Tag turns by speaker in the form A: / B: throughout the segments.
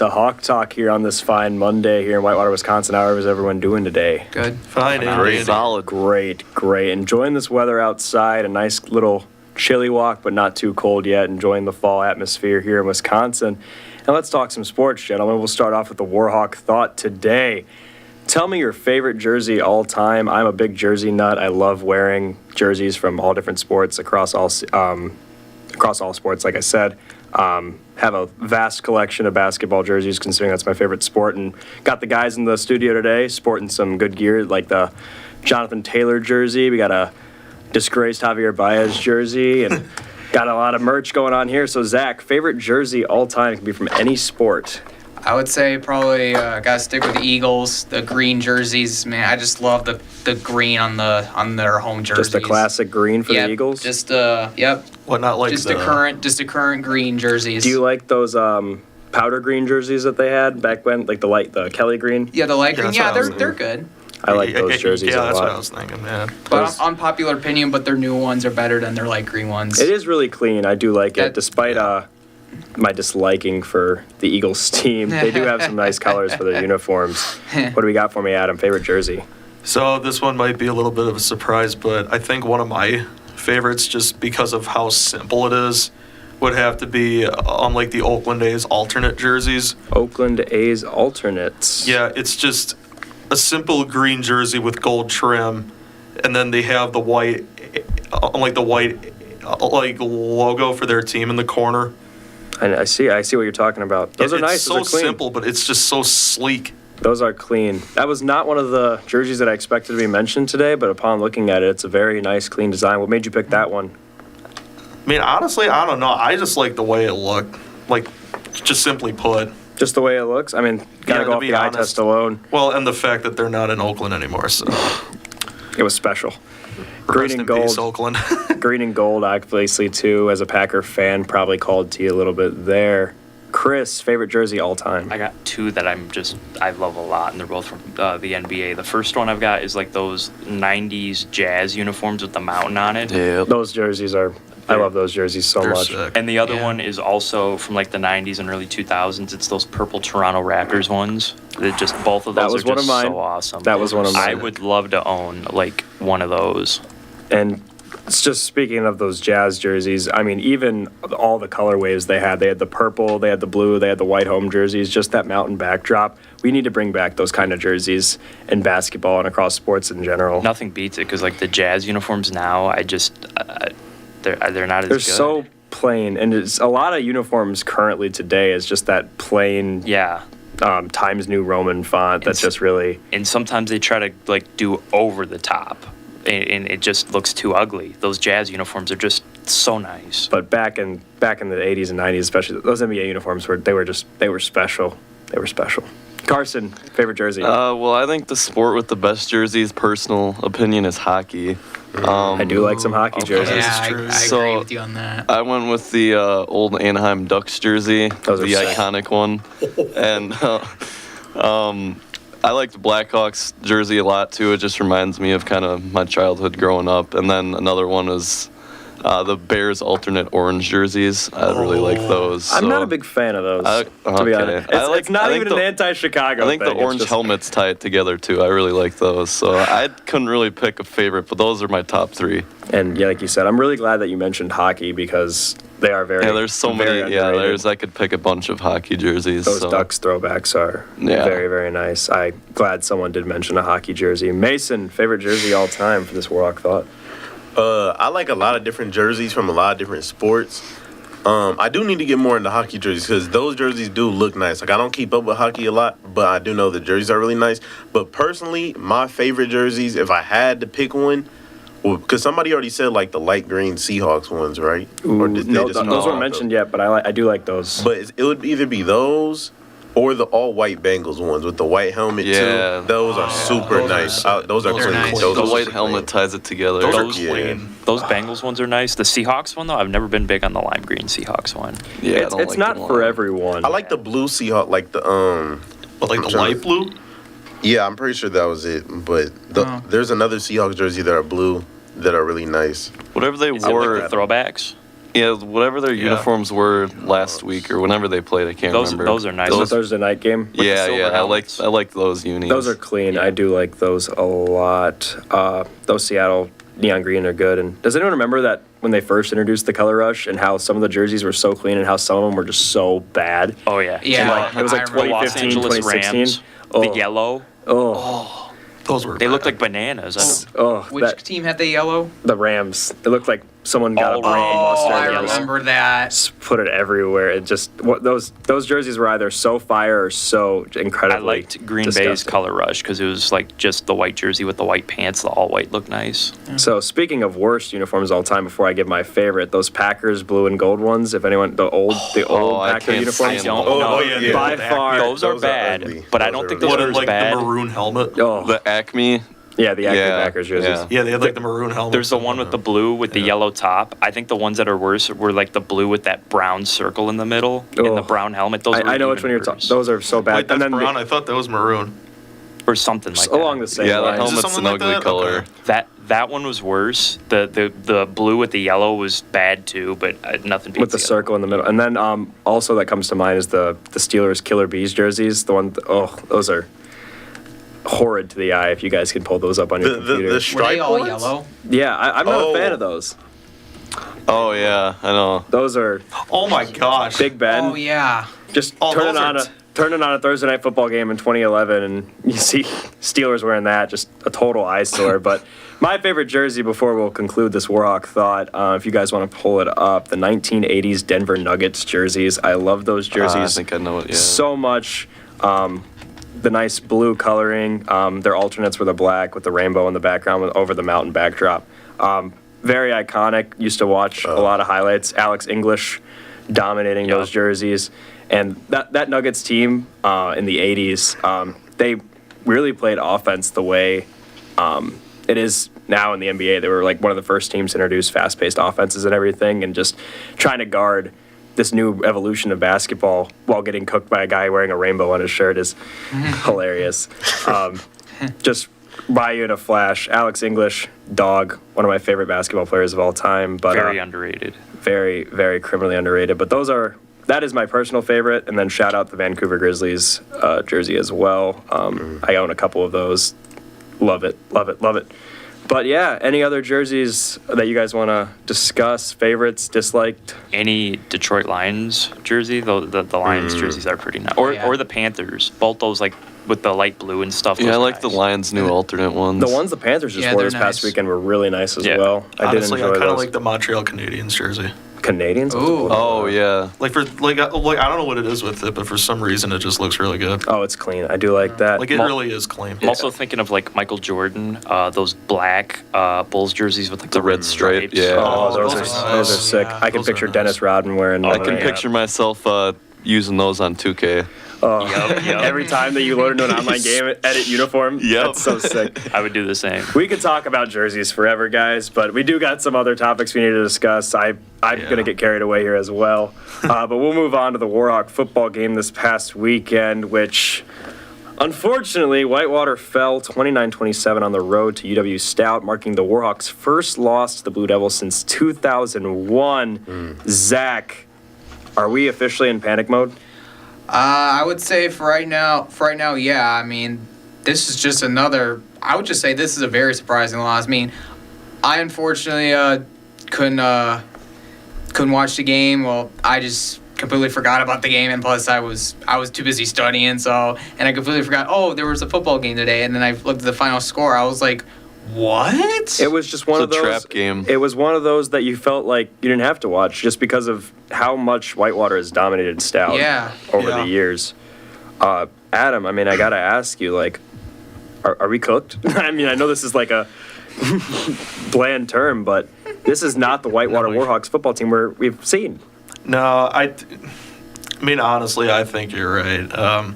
A: to Hawk Talk here on this fine Monday here in Whitewater, Wisconsin. How is everyone doing today?
B: Good.
C: Fine,
D: Great. Solid.
A: Great. Enjoying this weather outside, a nice little chilly walk, but not too cold yet. Enjoying the fall atmosphere here in Wisconsin. And let's talk some sports, gentlemen. We'll start off with the Warhawk Thought today. Tell me your favorite jersey all time. I'm a big jersey nut. I love wearing jerseys from all different sports across all sports, like I said. Have a vast collection of basketball jerseys, considering that's my favorite sport, and got the guys in the studio today sporting some good gear, like the Jonathan Taylor jersey. We got a disgraced Javier Baez jersey, and got a lot of merch going on here. So, Zach, favorite jersey all time, can be from any sport.
B: I would say probably gotta stick with the Eagles, the green jerseys. Man, I just love the green on their home jerseys.
A: Just a classic green for the Eagles.
B: Just yep.
C: What, not like
B: just a current green jerseys.
A: Do you like those powder green jerseys that they had back when, like the Kelly green?
B: Yeah, the light green. Yeah,
C: that's
B: they're good.
A: I like those jerseys a lot.
C: Yeah, that's what I was thinking, yeah.
B: But unpopular opinion, but their new ones are better than their light green ones.
A: It is really clean. I do like it, despite my disliking for the Eagles team. They do have some nice colors for their uniforms. What do we got for me, Adam? Favorite jersey?
C: So this one might be a little bit of a surprise, but I think one of my favorites, just because of how simple it is, would have to be on like the Oakland A's alternate jerseys.
A: Oakland A's alternates.
C: Yeah, it's just a simple green jersey with gold trim, and then they have the white logo for their team in the corner.
A: I see what you're talking about. Those are nice.
C: It's so simple, but it's just so sleek.
A: Those are clean. That was not one of the jerseys that I expected to be mentioned today, but upon looking at it, it's a very nice, clean design. What made you pick that one?
C: I mean, honestly, I don't know. I just like the way it looked. Like, just simply put.
A: Just the way it looks? I mean, gotta go off the eye test alone.
C: Well, and the fact that they're not in Oakland anymore, so.
A: It was special.
C: Green and gold. Peace, Oakland.
A: Green and gold, obviously, too, as a Packer fan, probably called to you a little bit there. Chris, favorite jersey all time?
D: I got two that I love a lot, and they're both from the NBA. The first one I've got is like those 90s Jazz uniforms with the mountain on it.
A: Yeah. Those jerseys I love those jerseys so much.
C: Sick.
D: And the other one is also from like the 90s and early 2000s. It's those purple Toronto Raptors ones. Both of those are just so awesome.
A: That was one of mine.
D: I would love to own like one of those.
A: And it's just speaking of those Jazz jerseys, I mean, even all the colorways they had the purple, they had the blue, they had the white home jerseys, just that mountain backdrop. We need to bring back those kind of jerseys in basketball and across sports in general.
D: Nothing beats it, because like the Jazz uniforms now, they're not as good.
A: They're so plain, and it's a lot of uniforms currently today is just that plain Times New Roman font that's just really.
D: And sometimes they try to like do over the top, and it just looks too ugly. Those Jazz uniforms are just so nice.
A: But back in the 80s and 90s, especially, those NBA uniforms they were special. They were special. Carson, favorite jersey?
E: Well, I think the sport with the best jerseys, personal opinion, is hockey.
A: I do like some hockey jerseys.
B: Yeah, I agree with you on that.
E: I went with the old Anaheim Ducks jersey, the
A: sick.
E: iconic one. And I like the Blackhawks jersey a lot, too. It just reminds me of kind of my childhood growing up. And then another one is the Bears alternate orange jerseys. I really like those.
A: I'm not a big fan of those, to be honest. It's not even an anti-Chicago
E: I think
A: thing.
E: the orange helmets tie it together, too. I really like those. So I couldn't really pick a favorite, but those are my top three.
A: And like you said, I'm really glad that you mentioned hockey, because they are very
E: there's so many. I could pick a bunch of hockey jerseys.
A: Those Ducks throwbacks are very, very nice. I'm glad someone did mention a hockey jersey. Mason, favorite jersey all time for this Warhawk Thought?
F: I like a lot of different jerseys from a lot of different sports. I do need to get more into hockey jerseys, because those jerseys do look nice. Like, I don't keep up with hockey a lot, but I do know the jerseys are really nice. But personally, my favorite jerseys, if I had to pick one, because somebody already said like the light green Seahawks ones, right?
A: Or those weren't mentioned yet, but I do like those.
F: But it would either be those or the all-white Bengals ones with the white helmet, too. Those are super nice. Those are clean.
B: Nice.
E: The white helmet ties it together.
C: Those are clean.
D: Those Bengals ones are nice. The Seahawks one, though, I've never been big on the lime green Seahawks one.
E: Yeah,
A: it's not for everyone.
F: I like the blue Seahawk, like the
C: the light blue?
F: Yeah, I'm pretty sure that was it. But there's another Seahawks jersey that are blue that are really nice.
E: Whatever they
D: Is it
E: wore.
D: like the throwbacks?
E: Yeah, whatever their
C: Yeah.
E: uniforms were last week or whenever they played, I can't remember.
D: Those are nice.
A: The Thursday night game.
E: Yeah,
D: silver
E: yeah,
D: helmets.
E: I like those unis.
A: Those are clean. I do like those a lot. Those Seattle neon green are good. And does anyone remember that when they first introduced the color rush and how some of the jerseys were so clean and how some of them were just so bad?
D: Oh yeah.
B: Yeah,
A: It was like
B: I remember.
A: 2015,
D: Los Angeles
A: 2016.
D: Rams,
A: Oh.
D: the yellow.
A: Oh,
C: Those were
D: They looked
C: bad.
D: like bananas.
A: oh,
B: Which team had the yellow?
A: the Rams. It looked like someone got
D: All
A: a brain
D: Rams.
A: buster
B: Oh, I
A: and just
B: remember that.
A: put it everywhere. It just those jerseys were either so fire or so incredibly.
D: I liked Green Bay's
A: disgusting.
D: color rush because it was like just the white jersey with the white pants. The all white looked nice.
A: So speaking of worst uniforms of all time, before I give my favorite, those Packers blue and gold ones. If anyone, the old
E: I
A: Packer
E: can't
A: uniforms.
E: stand
D: don't
E: them.
D: know.
C: yeah,
A: by
C: the
A: far.
D: Those are
F: those are
D: bad,
F: ugly.
D: but I
F: Those
D: don't
F: are
D: think
F: ugly.
D: those
C: What
D: are
C: in
D: as
C: like
D: bad.
C: the maroon helmet?
A: Oh,
E: The Acme.
A: yeah, the Acme
E: Yeah,
A: Packers jerseys.
E: yeah.
C: Yeah, they had like the maroon helmet.
D: There's the one with the blue with the
C: Yeah.
D: yellow top. I think the ones that are worse were like the blue with that brown circle in the middle and
A: Oh.
D: the brown helmet. Those
A: I know which
D: even
A: one you're
D: worse.
A: talking. Those are so bad.
C: Wait, that's
A: and then
C: brown. I thought that was maroon.
D: or something like
A: along
D: that.
A: the same
E: Yeah, the
A: lines.
C: Is it
E: helmet's
C: something
E: an
C: like
E: ugly
C: that?
E: color.
C: Okay.
D: That one was worse. The blue with the yellow was bad too, but nothing beats
A: with the
D: other
A: circle in the middle. And then also that comes to mind is the Steelers Killer Bees jerseys. The one, those are horrid to the eye. If you guys can pull those up on your computer.
B: Were they
F: stripe
B: all
F: ones?
B: yellow?
A: Yeah, I'm not a
F: Oh.
A: fan of those.
E: Oh yeah, I know.
A: Those are
C: Oh my gosh.
A: Big Ben.
B: Oh yeah.
A: Just
C: Oh,
A: turning
C: those are
A: on a Thursday night football game in 2011, and you see Steelers wearing that, just a total eyesore. But my favorite jersey, before we'll conclude this Warhawk thought, if you guys want to pull it up, the 1980s Denver Nuggets jerseys. I love those
E: I
A: jerseys
E: think I know it. Yeah.
A: so much. The nice blue coloring. Their alternates were the black with the rainbow in the background over the mountain backdrop. Very iconic. Used to watch a lot of highlights. Alex English dominating
D: Yep.
A: those jerseys. And that Nuggets team in the 80s, they really played offense the way it is now in the NBA. They were like one of the first teams to introduce fast-paced offenses and everything, and just trying to guard this new evolution of basketball while getting cooked by a guy wearing a rainbow on his shirt is hilarious. Just by you in a flash. Alex English, dog, one of my favorite basketball players of all time, but
D: Very underrated.
A: very, very criminally underrated. But that is my personal favorite. And then shout out the Vancouver Grizzlies jersey as well. I own a couple of those. Love it, love it, love it. But yeah, any other jerseys that you guys want to discuss? Favorites, disliked?
D: Any Detroit Lions jersey, the Lions jerseys are pretty nice. Or
B: Yeah.
D: or the Panthers, both those like with the light blue and stuff.
E: Yeah,
D: those
E: I
D: are
E: like the
D: nice.
E: Lions' new alternate ones.
A: The ones the Panthers just
B: Yeah,
A: wore
B: they're
A: this past
B: nice.
A: weekend were really nice as
D: Yeah.
A: well. I
C: Honestly,
A: did
C: I
A: enjoy
C: kind of
A: those.
C: like the Montreal Canadiens jersey.
A: Canadians?
B: Ooh.
E: Oh yeah.
C: Like I don't know what it is with it, but for some reason it just looks really good.
A: Oh, it's clean. I do like that.
C: Like it
D: Mo-
C: really is clean.
D: I'm also thinking of like Michael Jordan, those black Bulls jerseys with like
E: The red stripe,
D: stripes.
E: yeah.
A: Oh, those
C: those
A: are
C: are
A: those are
C: nice.
A: sick.
C: Yeah,
A: I can
C: those are
A: picture
C: nice.
A: Dennis Rodman wearing.
E: I can
A: yeah.
E: picture myself using those on 2K.
A: Oh,
D: Yep.
A: every time that you load into an online game, edit uniform.
E: Yep.
A: That's so sick.
D: I would do the same.
A: We could talk about jerseys forever, guys, but we do got some other topics we need to discuss. I'm gonna get carried away here as well, but we'll move on to the Warhawk football game this past weekend, which. Unfortunately, Whitewater fell 29-27 on the road to UW Stout, marking the Warhawks' first loss to the Blue Devils since 2001. Zach, are we officially in panic mode?
B: I would say for right now, yeah. I mean, this is just another. I would just say this is a very surprising loss. I mean, I unfortunately couldn't watch the game. Well, I just completely forgot about the game, and plus I was too busy studying. So, and I completely forgot. Oh, there was a football game today, and then I looked at the final score. I was like, what?
A: It was just one
E: It's
A: of
E: a
A: those
E: trap game.
A: It was one of those that you felt like you didn't have to watch just because of how much Whitewater has dominated Stout
B: Yeah.
A: over
C: Yeah.
A: the years. Adam, I mean, I gotta ask you, like, are we cooked? I mean, I know this is like a bland term, but this is not the Whitewater
C: No, we-
A: Warhawks football team we've seen.
C: No, I mean, honestly, I think you're right.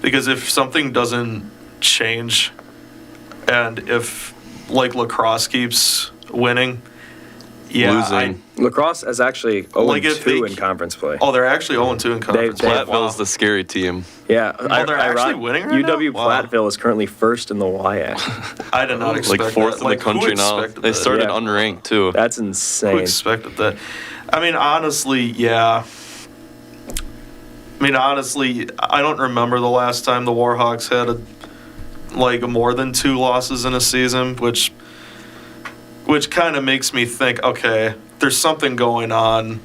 C: Because if something doesn't change, and if like lacrosse keeps winning, Yeah,
E: losing.
A: Lacrosse is actually 0-2
C: Like if they-
A: in conference play.
C: Oh, they're actually 0-2 in conference.
A: They-
E: Platteville's the scary team.
A: Yeah.
C: they're actually winning right
A: UW
C: now? Wow.
A: Platteville is currently first in the WIAC.
C: I did not expect
E: Like fourth
C: that.
E: in
C: Like,
E: the country
C: who
E: now.
C: expected
E: They
C: that?
E: started
A: Yeah.
E: unranked too.
A: That's
C: Who
A: insane.
C: expected that? I mean, honestly, yeah. I don't remember the last time the Warhawks had more than 2 losses in a season, which kind of makes me think, okay, there's something going on.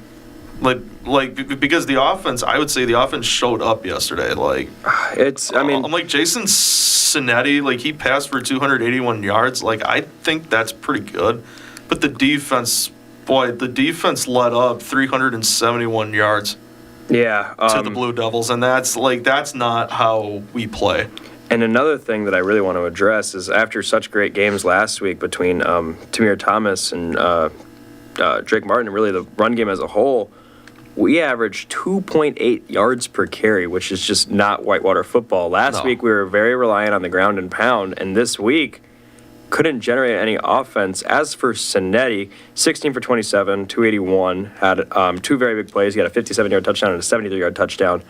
C: Because the offense, I would say the offense showed up yesterday. I'm like Jason Cinetti, he passed for 281 yards. I think that's pretty good. But the defense let up 371 yards
A: Yeah.
C: to the Blue Devils, and that's not how we play.
A: And another thing that I really want to address is after such great games last week between Tamir Thomas and Drake Martin, and really the run game as a whole, we averaged 2.8 yards per carry, which is just not Whitewater football. Last week we were very reliant on the ground and pound, and this week couldn't generate any offense. As for Cinetti, 16 for 27, 281, had 2 very big plays. He had a 57-yard touchdown and a 73-yard touchdown.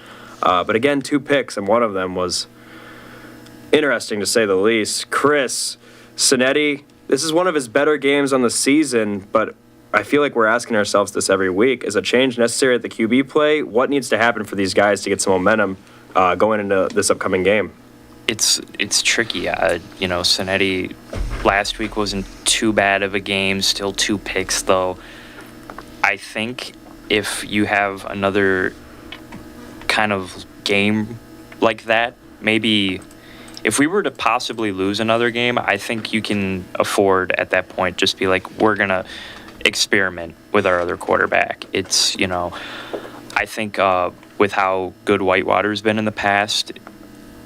A: But again, 2 picks, and one of them was interesting to say the least. Chris, Cinetti, this is one of his better games on the season, but I feel like we're asking ourselves this every week. Is a change necessary at the QB play? What needs to happen for these guys to get some momentum going into this upcoming game?
D: It's tricky. Cinetti last week wasn't too bad of a game. Still 2 picks, though. I think if you have another kind of game like that, maybe if we were to possibly lose another game, I think you can afford at that point just be like, we're going to experiment with our other quarterback. It's, I think with how good Whitewater's been in the past,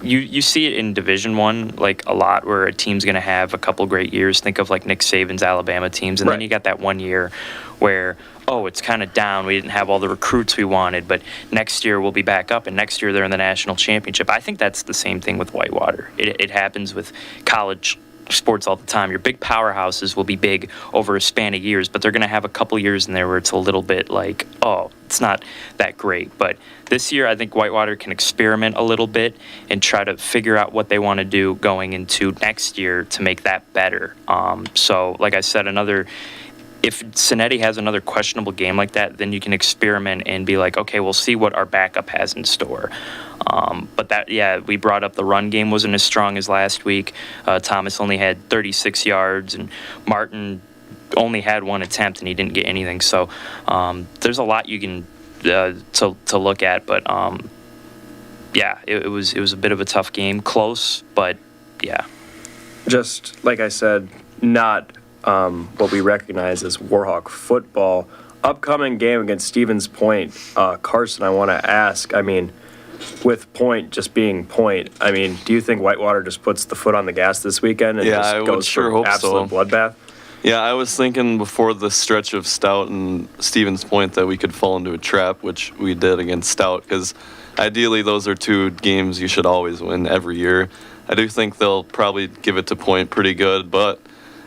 D: you see it in Division I a lot, where a team's going to have a couple great years. Think of Nick Saban's Alabama teams, and then you got that one year where, it's kind of down. We didn't have all the recruits we wanted, but next year we'll be back up, and next year they're in the national championship. I think that's the same thing with Whitewater. It happens with college sports all the time. Your big powerhouses will be big over a span of years, but they're going to have a couple years in there where it's a little bit it's not that great. But this year, I think Whitewater can experiment a little bit and try to figure out what they want to do going into next year to make that better. So, like I said, if Cinetti has another questionable game like that, then you can experiment and be like, okay, we'll see what our backup has in store. But we brought up the run game wasn't as strong as last week. Thomas only had 36 yards, and Martin only had 1 attempt, and he didn't get anything. So there's a lot you can to look at. But it was a bit of a tough game, close, but yeah.
A: Just like I said, not what we recognize as Warhawk football. Upcoming game against Stevens Point. Carson, I want to ask, with Point just being Point, do you think Whitewater just puts the foot on the gas this weekend and just
E: I would
A: goes
E: sure
A: for
E: hope
A: absolute
E: so.
A: bloodbath?
E: Yeah, I was thinking before the stretch of Stout and Stevens Point that we could fall into a trap, which we did against Stout, because ideally those are 2 games you should always win every year. I do think they'll probably give it to Point pretty good, but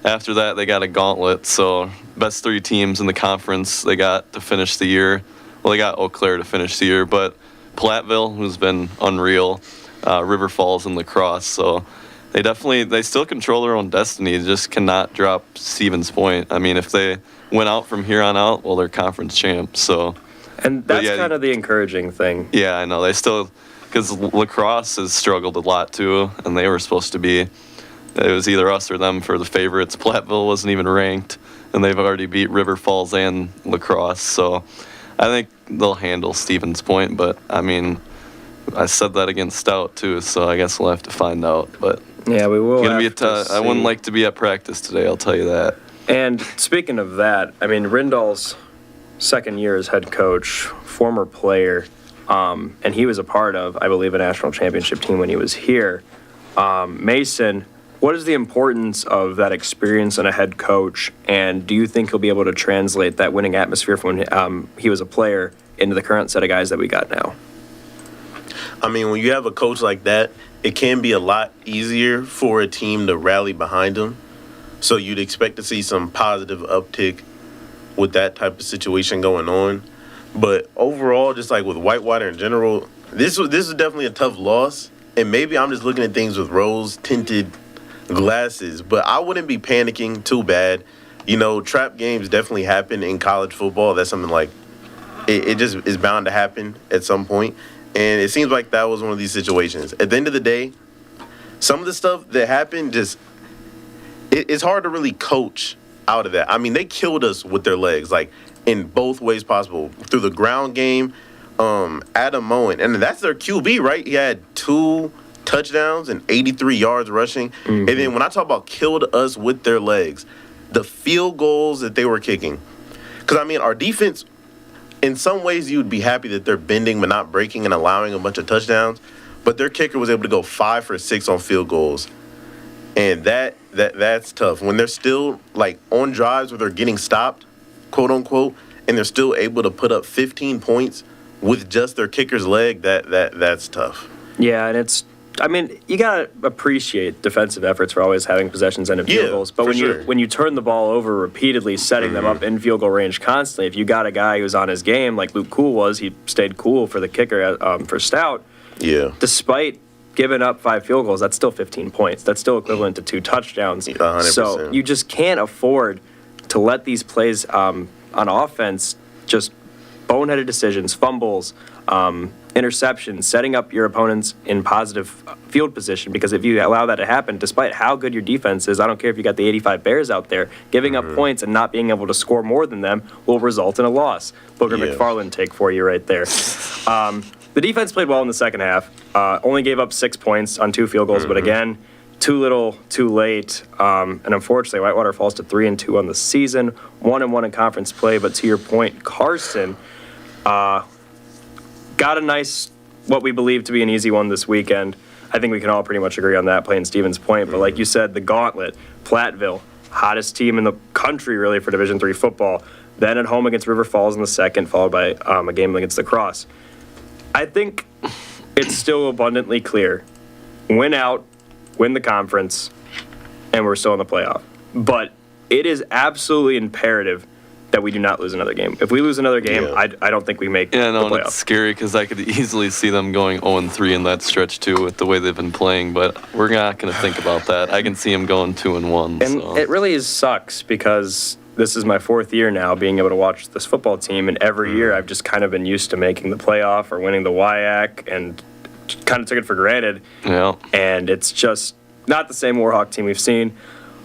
E: after that they got a gauntlet, so best 3 teams in the conference they got to finish the year. Well, they got Eau Claire to finish the year, but Platteville, who's been unreal, River Falls, and Lacrosse, so they still control their own destiny. They just cannot drop Stevens Point. If they win out from here on out, well, they're conference champs. So,
A: and that's kind of the encouraging thing.
E: Yeah, I know. They still, because Lacrosse has struggled a lot too, and they were supposed to be. It was either us or them for the favorites. Platteville wasn't even ranked, and they've already beat River Falls and Lacrosse. So, I think they'll handle Stevens Point. But I said that against Stout too, so I guess we'll have to find out. But
A: yeah, we will.
E: I wouldn't like to be at practice today, I'll tell you that.
A: And speaking of that, Rindall's second year as head coach, former player, and he was a part of, I believe, a national championship team when he was here. Mason, what is the importance of that experience in a head coach, and do you think he'll be able to translate that winning atmosphere from when he was a player into the current set of guys that we got now?
F: When you have a coach like that, it can be a lot easier for a team to rally behind him. So you'd expect to see some positive uptick with that type of situation going on. But overall, just like with Whitewater in general, this is definitely a tough loss. And maybe I'm just looking at things with rose-tinted glasses, but I wouldn't be panicking too bad. You know, trap games definitely happen in college football. That's something like it just is bound to happen at some point. And it seems like that was one of these situations. At the end of the day, some of the stuff that happened it's hard to really coach out of that. I mean, they killed us with their legs, like in both ways possible. Through the ground game, Adam Moen, and that's their QB, right? He had 2 touchdowns and 83 yards rushing. Mm-hmm. And then when I talk about killed us with their legs, the field goals that they were kicking. Because, I mean, our defense, in some ways you'd be happy that they're bending but not breaking and allowing a bunch of touchdowns. But their kicker was able to go 5 for 6 on field goals. And that's tough. When they're still, like, on drives where they're getting stopped, quote unquote, and they're still able to put up 15 points with just their kicker's leg, that's tough.
A: Yeah, and I mean, you gotta appreciate defensive efforts for always having possessions and field goals. But when you turn the ball over repeatedly, setting them up in field goal range constantly, if you got a guy who's on his game like Luke Cool was, he stayed cool for the kicker for Stout.
F: Yeah.
A: Despite giving up 5 field goals, that's still 15 points. That's still equivalent to 2 touchdowns.
F: 100%.
A: So you just can't afford to let these plays on offense just boneheaded decisions, fumbles, interceptions, setting up your opponents in positive field position, because if you allow that to happen, despite how good your defense is, I don't care if you got the 85 Bears out there, giving up points and not being able to score more than them will result in a loss. Booger McFarland take for you right there. The defense played well in the second half, only gave up 6 points on 2 field goals, but again, too little, too late, and unfortunately, Whitewater falls to 3-2 on the season, 1-1 in conference play. But to your point, Carson got a nice, what we believe to be an easy one this weekend. I think we can all pretty much agree on that, playing Stevens Point. But like you said, the gauntlet, Platteville, hottest team in the country really for Division III football. Then at home against River Falls in the second, followed by a game against La Crosse. I think it's still abundantly clear. Win out, win the conference, and we're still in the playoff. But it is absolutely imperative that we do not lose another game. If we lose another game, I don't think we make the playoff.
E: It's scary because I could easily see them going 0-3 in that stretch too with the way they've been playing, but we're not going to think about that. I can see them going 2-1.
A: And it really sucks because this is my 4th year now being able to watch this football team, and every year I've just kind of been used to making the playoff or winning the WIAC and kind of took it for granted.
E: Yeah.
A: And it's just not the same Warhawk team we've seen.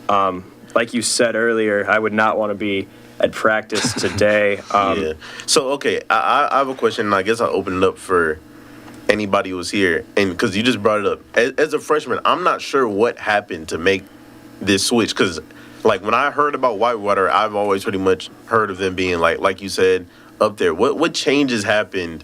A: Like you said earlier, I would not want to be at practice today.
F: Yeah. So, okay, I have a question, and I guess I'll open it up for anybody who's here. And because you just brought it up. As a freshman, I'm not sure what happened to make this switch. Because, like, when I heard about Whitewater, I've always pretty much heard of them being, like you said, up there. What changes happened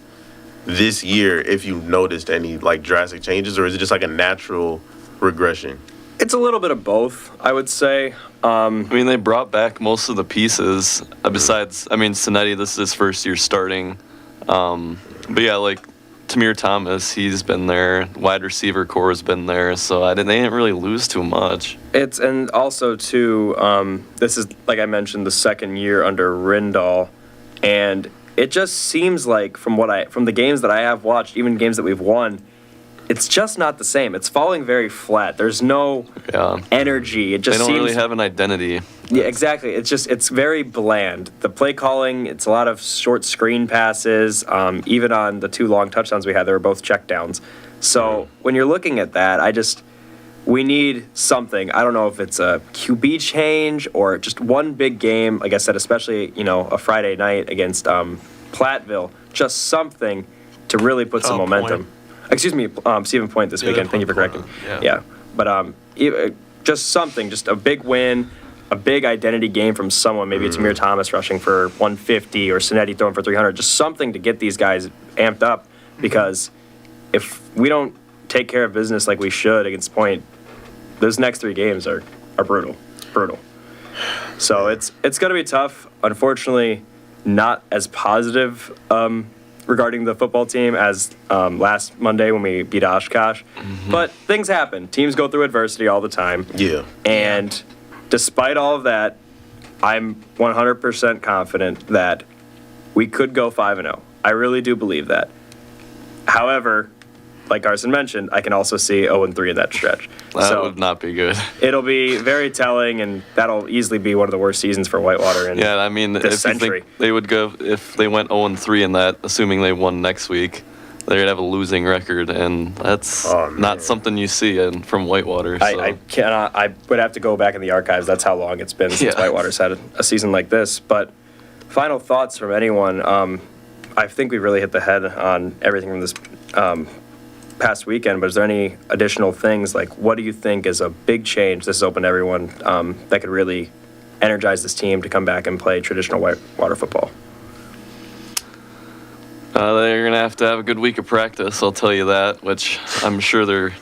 F: this year, if you noticed any, like, drastic changes? Or is it just, like, a natural regression?
A: It's a little bit of both, I would say.
E: I mean, they brought back most of the pieces. Besides, I mean, Sonetti, this is his first year starting. But yeah, like Tamir Thomas, he's been there. Wide receiver core has been there. So they didn't really lose too much.
A: And also, too, this is, like I mentioned, the second year under Rindahl. And it just seems like, from the games that I have watched, even games that we've won, it's just not the same. It's falling very flat. There's no energy. It just
E: they don't
A: seems,
E: really have an identity.
A: Yeah, exactly. It's very bland. The play calling, it's a lot of short screen passes. Even on the 2 long touchdowns we had, they were both checkdowns. So when you're looking at that, we need something. I don't know if it's a QB change or just one big game. Like I said, especially, a Friday night against Platteville. Just something to really put some momentum. Excuse me, Stephen Point this weekend. Thank you for correcting. Yeah. But just something, just a big win, a big identity game from someone. Maybe it's Tamir Thomas rushing for 150 or Sonetti throwing for 300. Just something to get these guys amped up, because if we don't take care of business like we should against Point, those next 3 games are brutal. So it's going to be tough. Unfortunately, not as positive regarding the football team as last Monday when we beat Oshkosh. But things happen. Teams go through adversity all the time.
F: Yeah.
A: And despite all of that, I'm 100% confident that we could go 5-0. I really do believe that. However, like Carson mentioned, I can also see 0-3 in that stretch.
E: That would not be good.
A: It'll be very telling, and that'll easily be one of the worst seasons for Whitewater in
E: Yeah, I mean,
A: this
E: if you
A: century.
E: think they would go, if they went 0-3 in that, assuming they won next week, they'd have a losing record, and that's
F: man.
E: not something you see from Whitewater. So.
A: I cannot. I would have to go back in the archives. That's how long it's been since
E: Yeah.
A: Whitewater's had a season like this. But final thoughts from anyone. I think we really hit the head on everything from this past weekend. But is there any additional things, like what do you think is a big change? This is open to everyone, that could really energize this team to come back and play traditional Whitewater football.
E: They're going to have a good week of practice, I'll tell you that, which I'm sure they're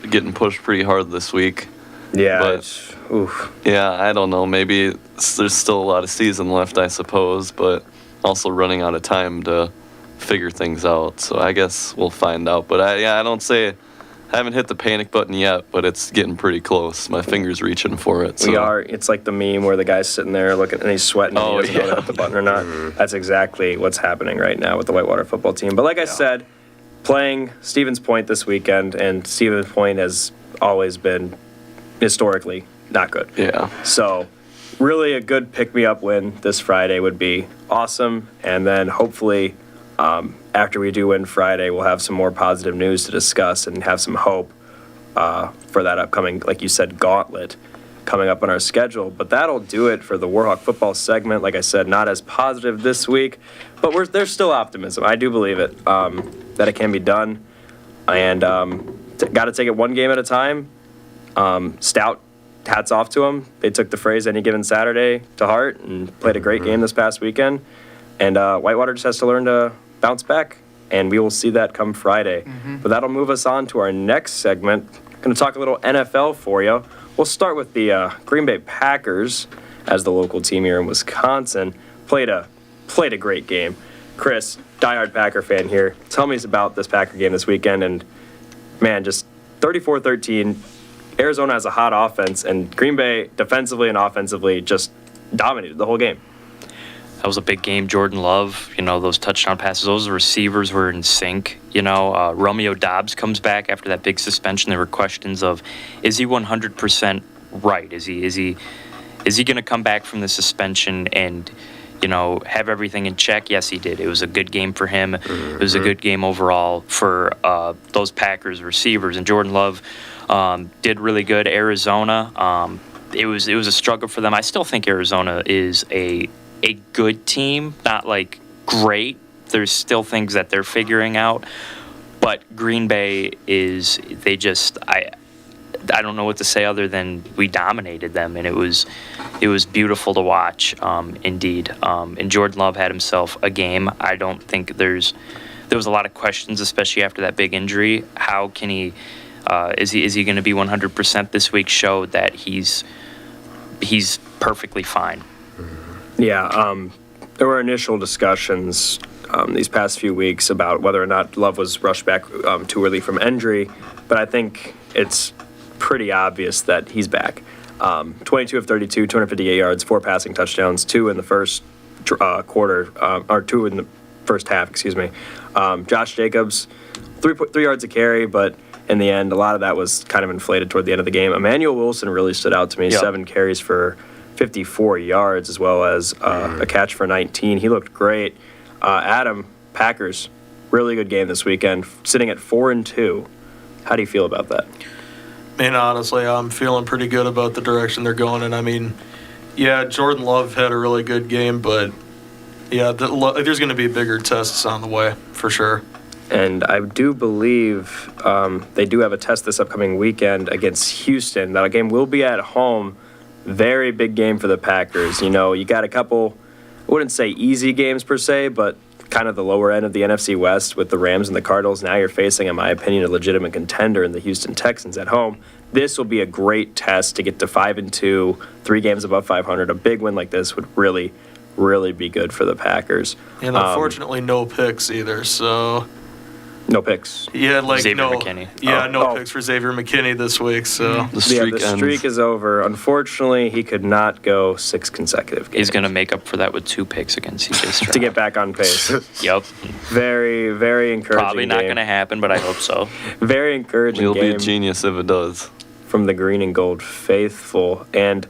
E: getting pushed pretty hard this week.
A: Yeah.
E: But-
A: Oof.
E: Yeah, I don't know. Maybe there's still a lot of season left, I suppose, but also running out of time to figure things out. So I guess we'll find out. But I haven't hit the panic button yet, but it's getting pretty close. My finger's reaching for it. So.
A: We are. It's like the meme where the guy's sitting there looking and he's sweating and
E: Oh,
A: he doesn't know
E: yeah.
A: to hit the button or not. That's exactly what's happening right now with the Whitewater football team. But like I said, playing Stevens Point this weekend, and Stevens Point has always been historically not good.
E: Yeah.
A: So really a good pick-me-up win this Friday would be awesome. And then hopefully after we do win Friday, we'll have some more positive news to discuss and have some hope for that upcoming, like you said, gauntlet coming up on our schedule. But that'll do it for the Warhawk football segment. Like I said, not as positive this week, but there's still optimism. I do believe it, that it can be done. And got to take it one game at a time. Stout, hats off to them. They took the phrase "any given Saturday" to heart and played a great game this past weekend. And Whitewater just has to learn to bounce back, and we will see that come Friday. But that'll move us on to our next segment. Going to talk a little NFL for you. We'll start with the Green Bay Packers, as the local team here in Wisconsin played a great game. Chris, diehard Packer fan here. Tell me about this Packer game this weekend, and man, just 34-13. Arizona has a hot offense, and Green Bay defensively and offensively just dominated the whole game.
D: That was a big game. Jordan Love, those touchdown passes, those receivers were in sync. Romeo Dobbs comes back after that big suspension. There were questions of, is he 100% right? Is he going to come back from the suspension and, have everything in check? Yes, he did. It was a good game for him. It was a good game overall for those Packers receivers. And Jordan Love did really good. Arizona, it was a struggle for them. I still think Arizona is a good team, not like great. There's still things that they're figuring out. But Green Bay I don't know what to say other than we dominated them, and it was beautiful to watch, indeed. And Jordan Love had himself a game. I don't think there was a lot of questions, especially after that big injury. How can he? Is he going to be 100% this week? Showed that he's perfectly fine.
A: Yeah, there were initial discussions these past few weeks about whether or not Love was rushed back too early from injury, but I think it's pretty obvious that he's back. 22 of 32, 258 yards, 4 passing touchdowns, 2 in the first quarter, or 2 in the first half, excuse me. Josh Jacobs, 3 yards a carry, but in the end, a lot of that was kind of inflated toward the end of the game. Emmanuel Wilson really stood out to me, 7 carries for 54 yards, as well as a catch for 19. He looked great. Adam, Packers, really good game this weekend, sitting at 4-2. How do you feel about that?
C: Man, honestly, I'm feeling pretty good about the direction they're going. And I mean, yeah, Jordan Love had a really good game, but yeah, there's going to be bigger tests on the way for sure.
A: And I do believe they do have a test this upcoming weekend against Houston. That game will be at home. Very big game for the Packers. You got a couple, I wouldn't say easy games per se, but kind of the lower end of the NFC West with the Rams and the Cardinals. Now you're facing, in my opinion, a legitimate contender in the Houston Texans at home. This will be a great test to get to 5-2, 3 games above 500. A big win like this would really, really be good for the Packers.
C: And unfortunately, no picks either, so
A: No picks.
C: He had like
D: Xavier
C: no
D: McKinney.
C: no
A: Oh.
C: picks for Xavier McKinney this week. So
E: The streak
A: the
E: ends.
A: streak is over. Unfortunately, he could not go 6 consecutive games
D: He's going to make up for that with 2 picks against CJ Stroud.
A: to get back on pace.
D: Yep.
A: Very, very encouraging.
D: Probably not
A: game.
D: going to happen, but I hope so.
A: Very encouraging
E: He'll be
A: game
E: a genius if it does.
A: from the green and gold faithful. And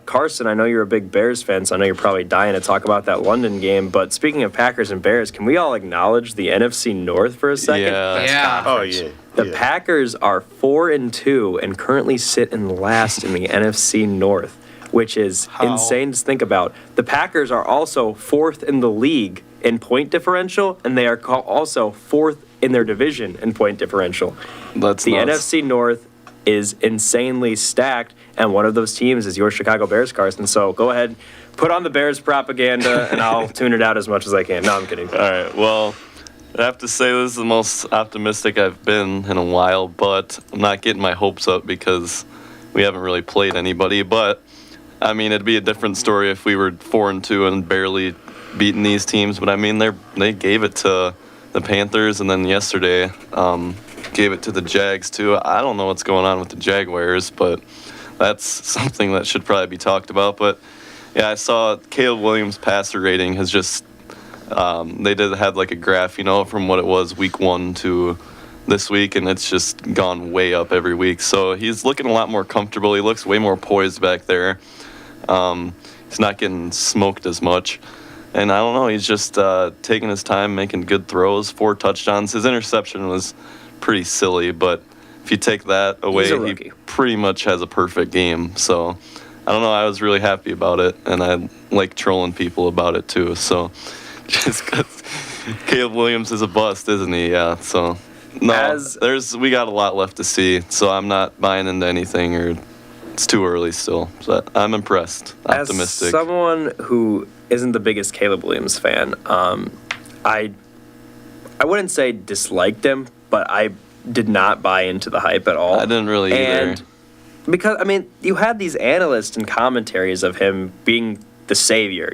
A: Carson, I know you're a big Bears fan, so I know you're probably dying to talk about that London game. But speaking of Packers and Bears, can we all acknowledge the NFC North for a second?
E: Yeah.
B: Yeah.
F: Oh yeah.
A: The
F: yeah.
A: Packers are 4-2 and currently sit in last in the NFC North, which is
C: How?
A: insane to think about. The Packers are also 4th in the league in point differential, and they are also 4th in their division in point differential.
E: That's
A: The
E: nuts.
A: NFC North is insanely stacked, and one of those teams is your Chicago Bears, Carson. So go ahead, put on the Bears propaganda, and I'll tune it out as much as I can. No, I'm kidding.
E: All right. Well, I have to say this is the most optimistic I've been in a while, but I'm not getting my hopes up because we haven't really played anybody. But I mean, it'd be a different story if we were 4-2 and barely beating these teams. But I mean, they gave it to the Panthers, and then yesterday gave it to the Jags too. I don't know what's going on with the Jaguars, but that's something that should probably be talked about. But yeah, I saw Caleb Williams' passer rating has just they had like a graph, from what it was week 1 to this week, and it's just gone way up every week. So he's looking a lot more comfortable. He looks way more poised back there. He's not getting smoked as much. And I don't know, he's just taking his time, making good throws, 4 touchdowns. His interception was pretty silly, but if you take that away,
A: He's a
E: he
A: rookie.
E: pretty much has a perfect game. So I don't know, I was really happy about it, and I like trolling people about it too. So just 'cause Caleb Williams is a bust, isn't he? Yeah, so no, we got a lot left to see, so I'm not buying into anything, or it's too early still. But I'm impressed, optimistic.
A: As someone who isn't the biggest Caleb Williams fan, I wouldn't say disliked him, but I did not buy into the hype at all.
E: I didn't really either.
A: And because, I mean, you had these analysts and commentaries of him being the savior,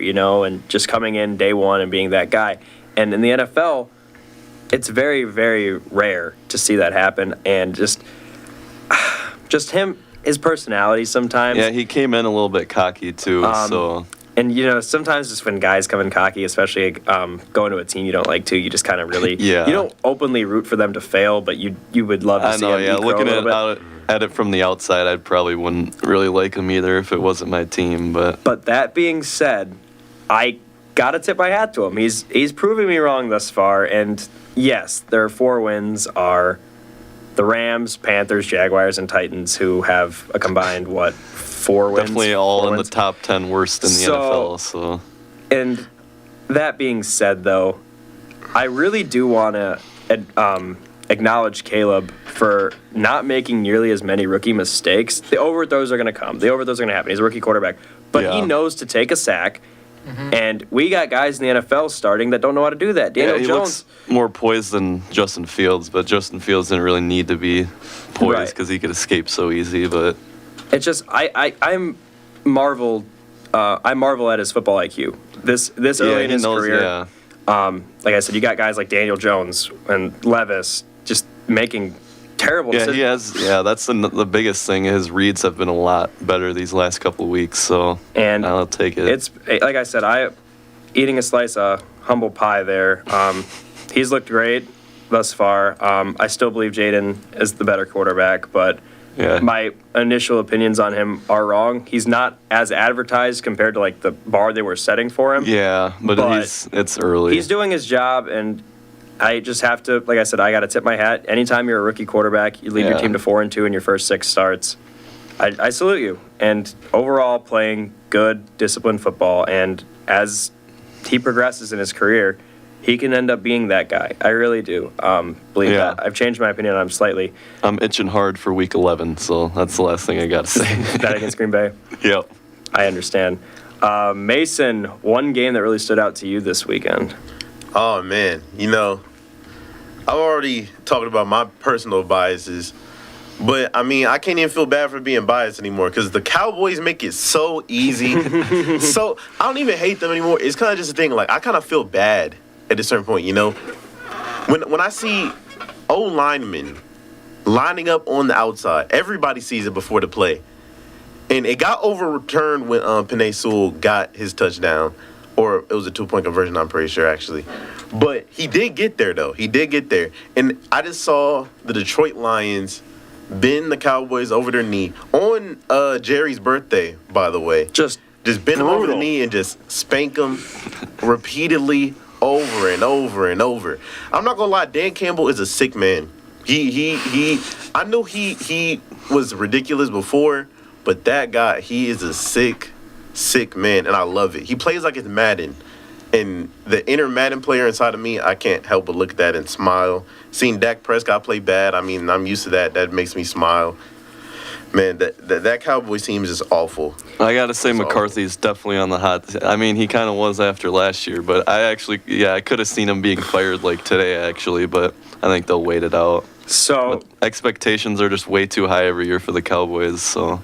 A: and just coming in day one and being that guy. And in the NFL, it's very, very rare to see that happen. And just him, his personality sometimes.
E: Yeah, he came in a little bit cocky too, so.
A: And, sometimes just when guys come in cocky, especially going to a team you don't like to, you just kind of really,
E: Yeah.
A: you don't openly root for them to fail, but you would love to
E: I
A: see
E: know,
A: them
E: yeah.
A: be crow a
E: Looking
A: little bit.
E: at it from the outside, I probably wouldn't really like him either if it wasn't my team. But
A: But that being said, I gotta tip my hat to him. He's proving me wrong thus far. And yes, their 4 wins are the Rams, Panthers, Jaguars, and Titans, who have a combined 4 wins.
E: definitely all
A: 4
E: in the
A: wins.
E: top 10 worst in the
A: So-
E: NFL. So
A: And that being said, though, I really do want to acknowledge Caleb for not making nearly as many rookie mistakes. The overthrows are going to come. The overthrows are going to happen. He's a rookie quarterback. But he
E: Yeah.
A: knows to take a sack. And we got guys in the NFL starting that don't know how to do that. Daniel
E: yeah, he
A: Jones.
E: looks more poised than Justin Fields, but Justin Fields didn't really need to be poised
A: Right.
E: because he could escape so easy. But
A: It's just I'm marveled. I marvel at his football IQ. This early in
E: he
A: his
E: knows,
A: career.
E: yeah.
A: Like I said, you got guys like Daniel Jones and Levis just making terrible
E: Yeah,
A: decisions.
E: he has. Yeah, that's the biggest thing. His reads have been a lot better these last couple of weeks. So
A: And
E: I'll take it.
A: It's like I said, eating a slice of humble pie there. He's looked great thus far. I still believe Jaden is the better quarterback, but
E: Yeah.
A: my initial opinions on him are wrong. He's not as advertised compared to like the bar they were setting for him.
E: Yeah, but it's early.
A: He's doing his job, and I just have to, like I said, I got to tip my hat. Anytime you're a rookie quarterback, you lead your
E: Yeah.
A: team to 4-2 in your first 6 starts. I salute you. And overall, playing good, disciplined football. And as he progresses in his career, he can end up being that guy. I really do believe
E: Yeah.
A: that. I've changed my opinion on him slightly.
E: I'm itching hard for week 11, so that's the last thing I got to say.
A: That against Green Bay,
E: Yep.
A: I understand. Mason, one game that really stood out to you this weekend.
F: Oh man, I've already talked about my personal biases, but I mean, I can't even feel bad for being biased anymore because the Cowboys make it so easy. So I don't even hate them anymore. It's kind of just a thing. Like I kind of feel bad at a certain point, when I see O linemen lining up on the outside, everybody sees it before the play. And it got overturned when Penei Sewell got his touchdown. Or it was a 2-point conversion, I'm pretty sure, actually. But he did get there, though. He did get there. And I just saw the Detroit Lions bend the Cowboys over their knee on Jerry's birthday, by the way.
A: Just
F: bend them over the
A: brutal.
F: knee and just spank them repeatedly over and over and over. I'm not going to lie, Dan Campbell is a sick man. I knew he was ridiculous before, but that guy, he is a sick man, and I love it. He plays like it's Madden, and the inner Madden player inside of me, I can't help but look at that and smile. Seeing Dak Prescott play bad, I mean, I'm used to that. That makes me smile. Man, that Cowboys team is just awful.
E: I got to say
F: It's
E: McCarthy's definitely on the hot. I mean, he kind of was after last year, but I could have seen him being fired like today, actually, but I think they'll wait it out.
A: So
E: But expectations are just way too high every year for the Cowboys, so.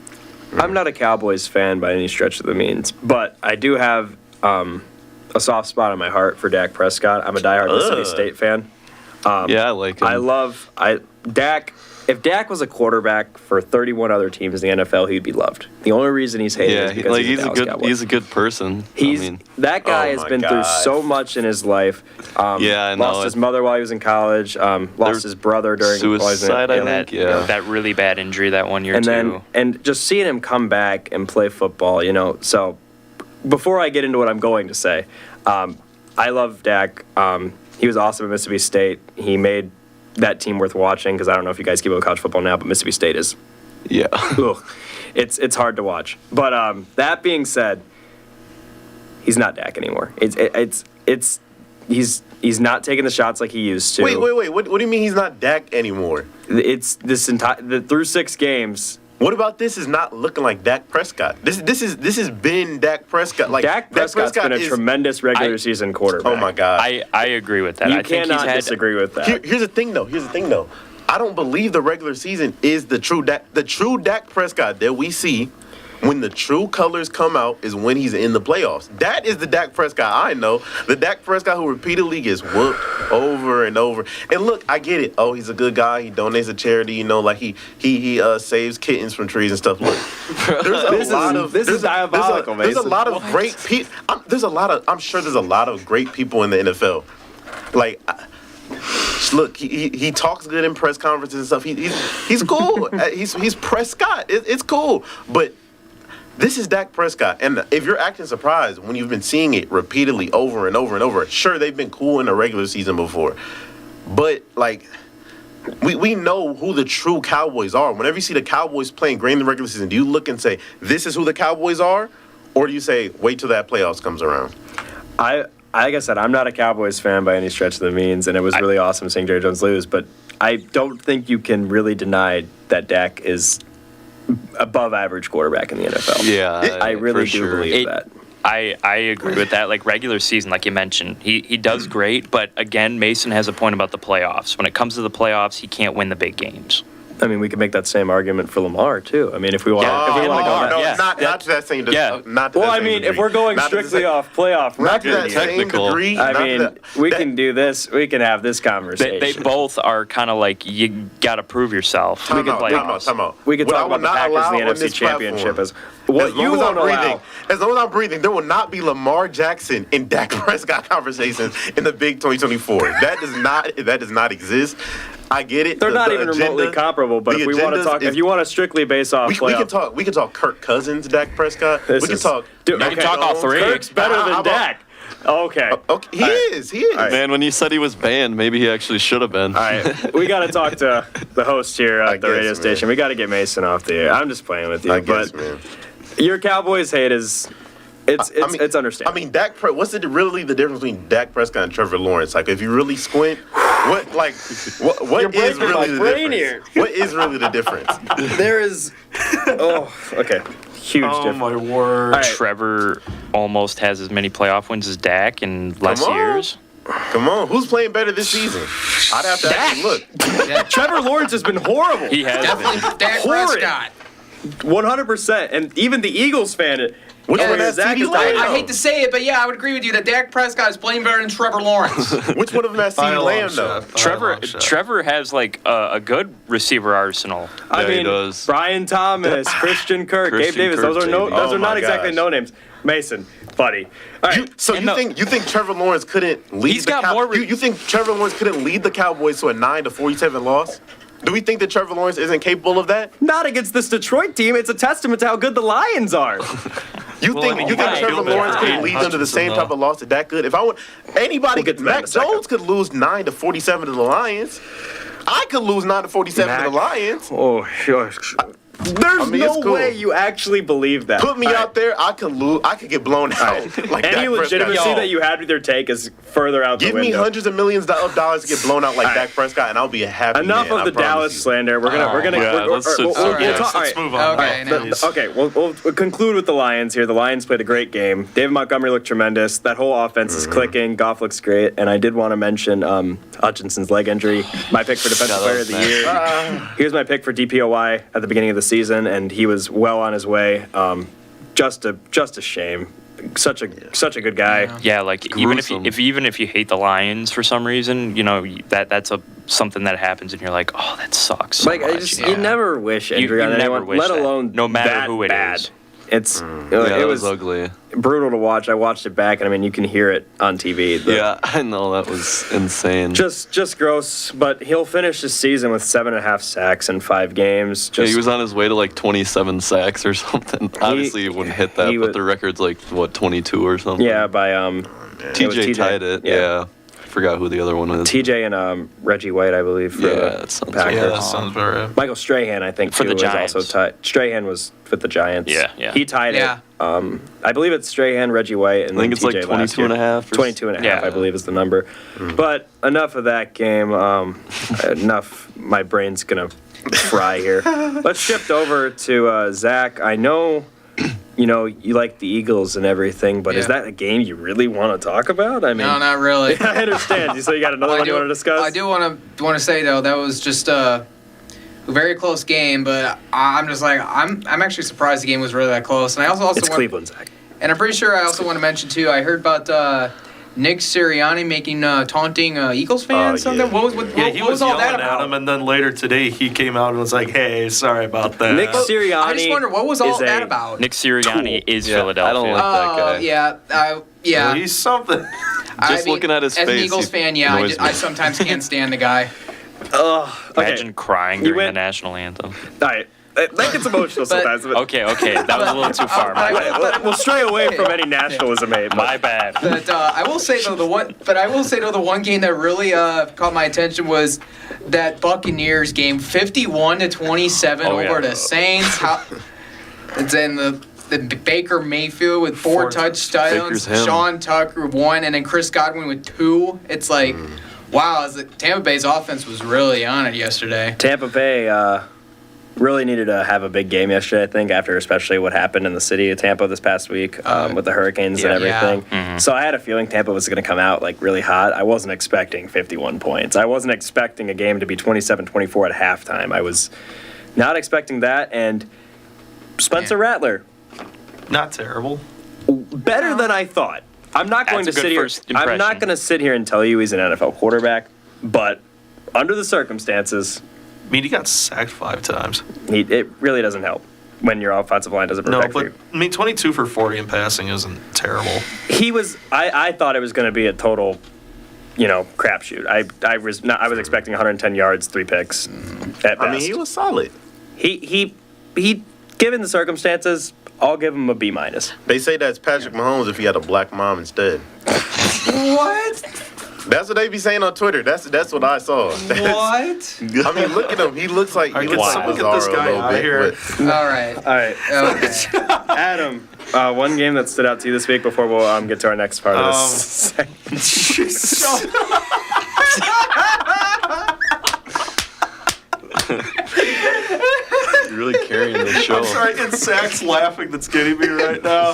A: I'm not a Cowboys fan by any stretch of the means, but I do have a soft spot in my heart for Dak Prescott. I'm a diehard Mississippi State fan.
E: Yeah, I like him.
A: Dak. If Dak was a quarterback for 31 other teams in the NFL, he'd be loved. The only reason he's hated is because he's a Dallas Cowboy.
E: He's a good person.
A: That guy has
F: my
A: been through
F: God.
A: so much in his life.
E: Yeah, I know.
A: Lost his mother while he was in college. Lost his brother during while he was in-
E: suicide, I
A: yeah.
E: think. Yeah.
D: That really bad injury that one year
A: And
D: too.
A: and just seeing him come back and play football, so before I get into what I'm going to say, I love Dak. He was awesome at Mississippi State. He made that team worth watching because I don't know if you guys keep up with college football now, but Mississippi State is,
E: Yeah.
A: ugh, it's hard to watch. But that being said, he's not Dak anymore. He's not taking the shots like he used to.
F: Wait. What do you mean he's not Dak anymore?
A: It's this entire through 6 games.
F: What about this is not looking like Dak Prescott? This has been Dak Prescott. Like
A: Dak Prescott's been a tremendous regular season quarterback.
F: Oh my God.
D: I agree with that.
A: You
D: I think
A: cannot
D: he's had,
A: disagree with that.
F: Here's the thing though. I don't believe the regular season is the true Dak Prescott that we see when the true colors come out is when he's in the playoffs. That is the Dak Prescott I know. The Dak Prescott who repeatedly gets whooped over and over. And look, I get it. Oh, he's a good guy. He donates to charity. Like he saves kittens from trees and stuff. Look,
A: This is diabolical,
F: There's a
A: Mason.
F: lot of great people. I'm sure there's a lot of great people in the NFL. Like. Look, he talks good in press conferences and stuff. He's cool. he's Prescott. It's cool. But this is Dak Prescott. And if you're acting surprised when you've been seeing it repeatedly over and over and over, sure, they've been cool in the regular season before. But, like, we know who the true Cowboys are. Whenever you see the Cowboys playing great in the regular season, do you look and say, this is who the Cowboys are? Or do you say, wait till that playoffs comes around?
A: Like I said, I'm not a Cowboys fan by any stretch of the means, and it was really awesome seeing Jerry Jones lose. But I don't think you can really deny that Dak is above average quarterback in the NFL.
E: Yeah,
A: I really
E: for
A: do
E: sure.
A: believe that.
D: I agree with that. Like regular season, like you mentioned, he does great. But again, Mason has a point about the playoffs. When it comes to the playoffs, he can't win the big games.
A: I mean, we could make that same argument for Lamar too. I mean, if we want,
D: Yeah.
A: if we
D: Yeah,
A: want to go
D: Lamar,
A: that.
D: yeah.
F: Not to that same degree.
D: Yeah.
F: Not to
A: Well,
F: that
A: I
F: same
A: mean, if
F: degree.
A: we're going
F: Not to the
A: strictly
F: same-
A: off playoff
F: Not to that
A: record,
F: same
E: Technical.
F: degree.
A: I
F: not to
A: mean,
F: that-
A: we
F: that-
A: can do this. We can have this
D: They
A: conversation.
D: both are kind of like you got to prove yourself. to
F: Time
D: the
F: out,
D: playoffs.
F: time out.
A: We could
F: What I
A: talk
F: will
A: about the
F: not
A: Packers
F: allow
A: in the
F: on
A: NFC
F: this
A: Championship
F: platform,
A: as what
F: as long
A: you
F: as I'm
A: won't allow.
F: breathing, as long as I'm breathing, there will not be Lamar Jackson in Dak Prescott conversations in the big 2024. That does not exist. I get it.
A: They're
F: The-
A: not
F: the
A: even
F: agenda-
A: remotely comparable. But
F: the
A: if we want to
F: agendas
A: talk,
F: is-
A: if you want to strictly base off
F: we
A: playoff,
F: can talk Kirk Cousins, Dak Prescott.
A: This
F: we can
A: is-
F: talk.
A: Dude,
F: Mac
A: okay.
D: talk all
F: Jones.
D: three.
A: Kirk's better
F: How
A: than
F: about-
A: Dak. Okay.
F: Okay, he is.
E: Man, when you said he was banned, maybe he actually should have been.
A: All right, we got to talk to the host here
F: I
A: at the
F: guess,
A: radio
F: man.
A: station. We got to get Mason off the air. I'm just playing with you,
F: I guess,
A: but
F: man.
A: your Cowboys hate is it's understandable.
F: I mean, what's really the difference between Dak Prescott and Trevor Lawrence? Like, if you really squint, what
A: You're
F: is
A: breaking my
F: really the
A: brain
F: difference?
A: here.
F: What is really the difference?
A: there is. Oh, okay. Huge
C: Oh
A: difference.
C: my word.
A: All right.
D: Trevor almost has as many playoff wins as Dak in less
F: on.
D: years.
F: Come on, who's playing better this season? I'd have to actually look.
A: Trevor Lawrence has been horrible.
D: He has been.
B: Definitely Dak
A: Horrid.
B: Prescott.
A: 100%. And even the Eagles fan,
F: Which
B: Yeah,
F: one has
A: Zach
F: CeeDee
A: is
F: Lamb?
B: I hate to say it, but yeah, I would agree with you that Dak Prescott is playing better than Trevor Lawrence.
F: Which one of them has
C: By a
F: CeeDee
C: long
F: Lamb though?
C: shot.
D: Trevor has like a good receiver arsenal.
A: I
E: Yeah, he
A: mean,
E: does.
A: Brian Thomas, Christian Kirk, Gabe
E: Christian
A: Davis.
E: Kirk,
A: Those are
E: baby.
A: those
F: Oh
A: are not
F: my
A: exactly
F: gosh.
A: no names. Mason, buddy. All right.
F: You think Trevor Lawrence couldn't lead
D: He's
F: the
D: got more
F: you think Trevor Lawrence couldn't lead the Cowboys to a 9-47 loss? Do we think that Trevor Lawrence isn't capable of that?
A: Not against this Detroit team. It's a testament to how good the Lions are.
F: You
C: Well, I mean,
F: think
C: you gotta
F: Trevor
C: feel that
F: Lawrence
C: for
F: could
C: Aiden
F: lead them to the
C: Hutchinson,
F: same
C: though.
F: type of loss to that good? If I would, anybody
A: We'll get
F: could.
A: to that in
F: Mac
A: a second.
F: Jones could lose 9-47 to the Lions. I could lose 9-47 to
A: Mac-
F: the Lions.
A: Oh, gosh. There's
F: mean,
A: no
F: it's cool.
A: way you actually believe that.
F: Put me
A: All right.
F: out there, I could lose. I could get blown out. Like
A: Any
F: Dak Prescott.
A: legitimacy
B: Yo.
A: that you had with your take is further out
F: Give
A: the
F: me
A: window.
F: hundreds of millions of dollars to get blown out like
A: All right.
F: Dak Prescott, and I'll be a happy
A: Enough
F: man,
A: of the
F: I promise
A: Dallas
F: you.
A: slander. We're gonna.
E: Yeah,
A: we're-
E: let's
A: we'll
E: switch
B: subjects.
A: talk- all
C: Let's
A: right.
C: move on.
B: Okay, now.
C: please.
A: Okay, we'll conclude with the Lions here. The Lions played a great game. David Montgomery looked tremendous. That whole offense is clicking. Goff looks great. And I did want to mention Hutchinson's leg injury. My pick for Defensive
E: Yeah, that
A: Player of
E: was
A: the
E: nice.
A: Year. Here's my pick for DPOY at the beginning of the season, and he was well on his way. Just a shame. Such a good guy.
D: Yeah, like even
E: Gruesome.
D: if you hate the Lions for some reason, that's something that happens and you're like, oh, that sucks. So
A: Like I
D: much.
A: just,
B: Yeah.
A: you never wish injury
D: you
A: on
D: never
A: anyone,
D: wish
A: let
D: that,
A: alone
D: no matter
A: that
D: who it
A: bad.
D: is.
A: It's
E: Yeah,
A: it
E: it
A: was
E: was ugly.
A: brutal to watch. I watched it back, and I mean, you can hear it on TV.
E: Yeah, I know that was insane.
A: Just gross. But he'll finish his season with 7.5 sacks in 5 games.
E: Yeah,
A: Just
E: he was on his way to like 27 sacks or something. Obviously, he wouldn't hit that,
A: he
E: but
A: was-
E: the record's like what 22 or something.
A: yeah by it was
E: TJ tied it. Yeah. Forgot who the other one was.
A: TJ and Reggie White, I believe. For
E: Yeah,
A: the
E: that sounds
A: Packers.
C: Yeah,
E: right.
C: that sounds about right.
A: Michael Strahan, I think,
D: For
A: too,
D: the
A: was
D: Giants.
A: also tied. Strahan was with the Giants.
D: Yeah.
A: He tied
B: Yeah.
A: it. I believe it's Strahan, Reggie White, and
E: I think
A: then
E: it's like
A: TJ last
E: 22
A: year.
E: and a half.
A: 22 and a half,
D: Yeah.
A: I believe, is the number. But enough of that game. Enough. My brain's going to fry here. Let's shift over to Zach. I know, you like the Eagles and everything, but is
B: Yeah.
A: that a game you really want to talk about? I mean,
B: No, not really.
A: I understand. So you got another one you want to discuss?
B: I do want to say though that was just a very close game, but I'm just like I'm actually surprised the game was really that close. And I also
A: It's
B: want,
A: Cleveland, Zach.
B: and I'm pretty sure I also want to mention too. I heard about Nick Sirianni making taunting Eagles fans.
F: Oh,
B: Something.
F: yeah.
B: What was
C: Yeah, he
B: what
C: was
B: was all
C: yelling
B: that
C: at
B: about?
C: him, and then later today he came out and was like, "Hey, sorry about that."
A: Nick Sirianni.
B: I just wonder what was all
A: is
B: that
A: a-
B: about.
D: Nick Sirianni is
E: Yeah, I
D: Philadelphia.
E: don't like that guy.
B: Yeah.
C: He's something.
E: Just looking at his
B: as
E: face,
B: an Eagles
E: he
B: fan, yeah,
E: annoys me.
B: I sometimes can't stand the guy.
A: Okay.
D: Imagine crying
A: You
D: during
A: went-
D: the national anthem.
A: All right. That gets emotional sometimes. But
D: Okay, that was a little too far. My bad.
A: we'll stray away from any nationalism, mate.
D: My bad.
B: But I will say though the one game that really caught my attention was that Buccaneers game, 51-27
D: Oh,
B: over
D: yeah.
B: the Saints. It's in the Baker Mayfield with 4
C: Four
B: touchdowns,
E: Baker's him.
B: Sean Tucker with 1, and then Chris Godwin with 2. It's like, wow, Tampa Bay's offense was really on it yesterday.
A: Tampa Bay really needed to have a big game yesterday, I think, after especially what happened in the city of Tampa this past week with the hurricanes and
B: yeah.
A: everything. So I had a feeling Tampa was going to come out like really hot. I wasn't expecting 51 points. I wasn't expecting a game to be 27-24 at halftime. I was not expecting that. And Spencer Rattler,
C: Not terrible.
A: better than I thought. I'm not going
D: That's
A: to
D: a good
A: sit here.
D: first
A: I'm not
D: impression.
A: going to sit here and tell you he's an NFL quarterback, but under the circumstances,
C: I mean, he got sacked 5 times.
A: it really doesn't help when your offensive line doesn't
C: No,
A: protect
C: but
A: you.
C: I mean, 22 for 40 in passing isn't terrible.
A: He was. I thought it was going to be a total, crapshoot. I was expecting 110 yards, 3 picks at best.
F: I mean, he was solid.
A: He given the circumstances, I'll give him a B-.
F: They say that's Patrick Mahomes if he had a black mom instead.
B: What?
F: That's what they be saying on Twitter. That's what I saw.
B: What?
F: I mean, look at him. He looks like
C: All
F: he
C: right,
F: looks
C: get
F: like
C: this
F: Bizarro
C: guy
F: a little
C: out of
F: bit.
C: here.
F: But
B: All right.
A: All right,
B: Okay.
A: Adam. One game that stood out to you this week before we'll get to our next part of this.
E: You're really carrying the show.
C: I'm sorry, it's Zach's laughing that's getting me right now.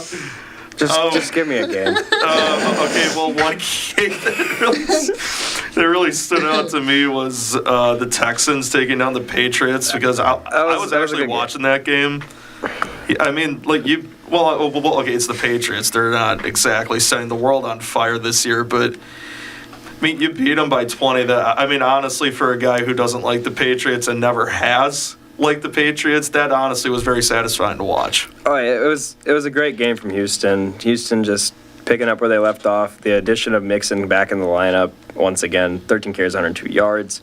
A: Just give me a game.
C: Okay, well, one game that really stood out to me was the Texans taking down the Patriots because I was
A: that was a
C: actually
A: good game.
C: watching that game. I mean, like Okay, it's the Patriots. They're not exactly setting the world on fire this year, but I mean, you beat them by 20. That, I mean, honestly, for a guy who doesn't like the Patriots and never has liked the Patriots, that honestly was very satisfying to watch.
A: Oh, yeah, it was a great game from Houston. Houston just picking up where they left off. The addition of Mixon back in the lineup once again, 13 carries, 102 yards.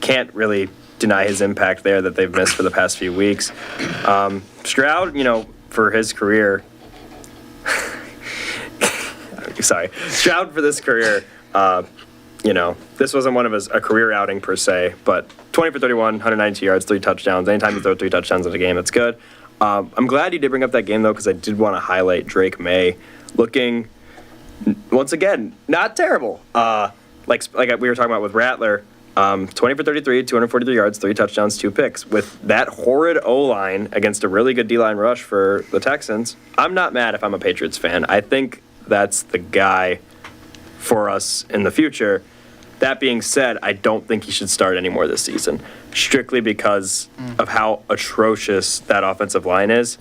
A: Can't really deny his impact there that they've missed for the past few weeks. Stroud, for his career. Sorry, Stroud for this career. This wasn't one of a career outing per se, but 20 for 31, 192 yards, 3 touchdowns. Anytime you throw 3 touchdowns in a game, that's good. I'm glad you did bring up that game, though, because I did want to highlight Drake May looking, once again, not terrible. Like we were talking about with Rattler, 20 for 33, 243 yards, 3 touchdowns, 2 picks. With that horrid O-line against a really good D-line rush for the Texans, I'm not mad if I'm a Patriots fan. I think that's the guy for us in the future. That being said, I don't think he should start anymore this season, strictly because of how atrocious that offensive line is.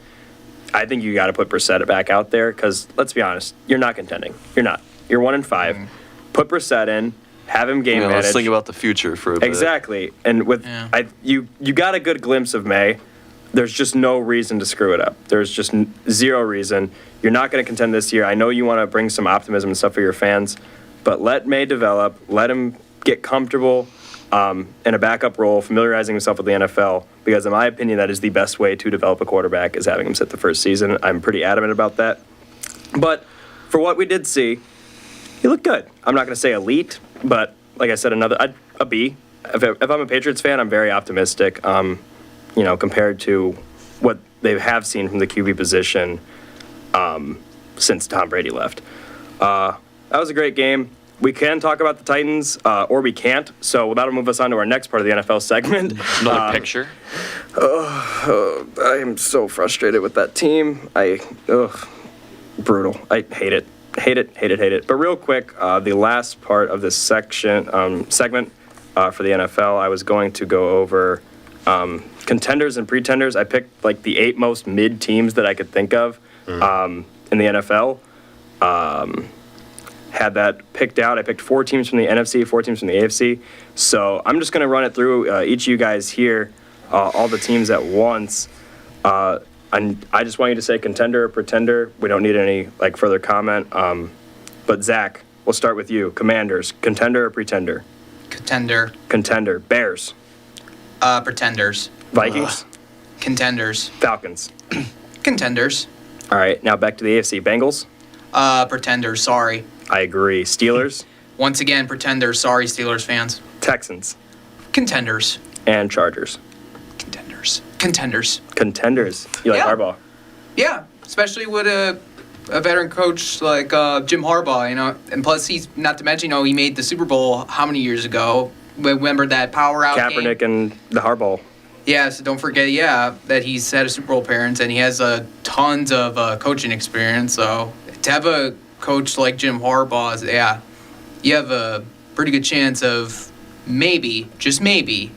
A: I think you got to put Brissett back out there because, let's be honest, you're not contending. You're not. You're 1-5. Put Brissett in, have him game manage.
E: Let's think about the future for a bit.
A: Exactly. And with you got a good glimpse of May. There's just no reason to screw it up. There's just zero reason. You're not going to contend this year. I know you want to bring some optimism and stuff for your fans, but let May develop. Let him get comfortable in a backup role, familiarizing himself with the NFL, because in my opinion, that is the best way to develop a quarterback, is having him sit the first season. I'm pretty adamant about that. But for what we did see, he looked good. I'm not going to say elite, but like I said, a B. If I'm a Patriots fan, I'm very optimistic, compared to what they have seen from the QB position since Tom Brady left. That was a great game. We can talk about the Titans, or we can't. So that'll move us on to our next part of the NFL segment.
D: Another picture.
A: I am so frustrated with that team. Brutal. I hate it. Hate it. But real quick, the last part of this segment for the NFL, I was going to go over contenders and pretenders. I picked like the 8 most mid teams that I could think of in the NFL. Had that picked out. I picked 4 teams from the NFC, 4 teams from the AFC. So I'm just going to run it through each of you guys here, all the teams at once. And I just want you to say contender or pretender. We don't need any further comment. But Zach, we'll start with you. Commanders, contender or pretender?
B: Contender.
A: Contender. Bears.
B: Pretenders.
A: Vikings.
B: Contenders.
A: Falcons.
B: Contenders.
A: All right, now back to the AFC. Bengals.
B: Pretenders. Sorry.
A: I agree. Steelers.
B: Once again, pretenders. Sorry, Steelers fans.
A: Texans.
B: Contenders.
A: And Chargers.
B: Contenders. Contenders.
A: Contenders. You like Harbaugh?
B: Yeah, especially with a veteran coach like Jim Harbaugh, and plus he's, not to mention, he made the Super Bowl how many years ago? Remember that power out
A: Kaepernick
B: game?
A: and the Harbaugh.
B: Yeah, so don't forget, that he's had a Super Bowl appearance and he has tons of coaching experience. So to have a coach like Jim Harbaugh, you have a pretty good chance of maybe, just maybe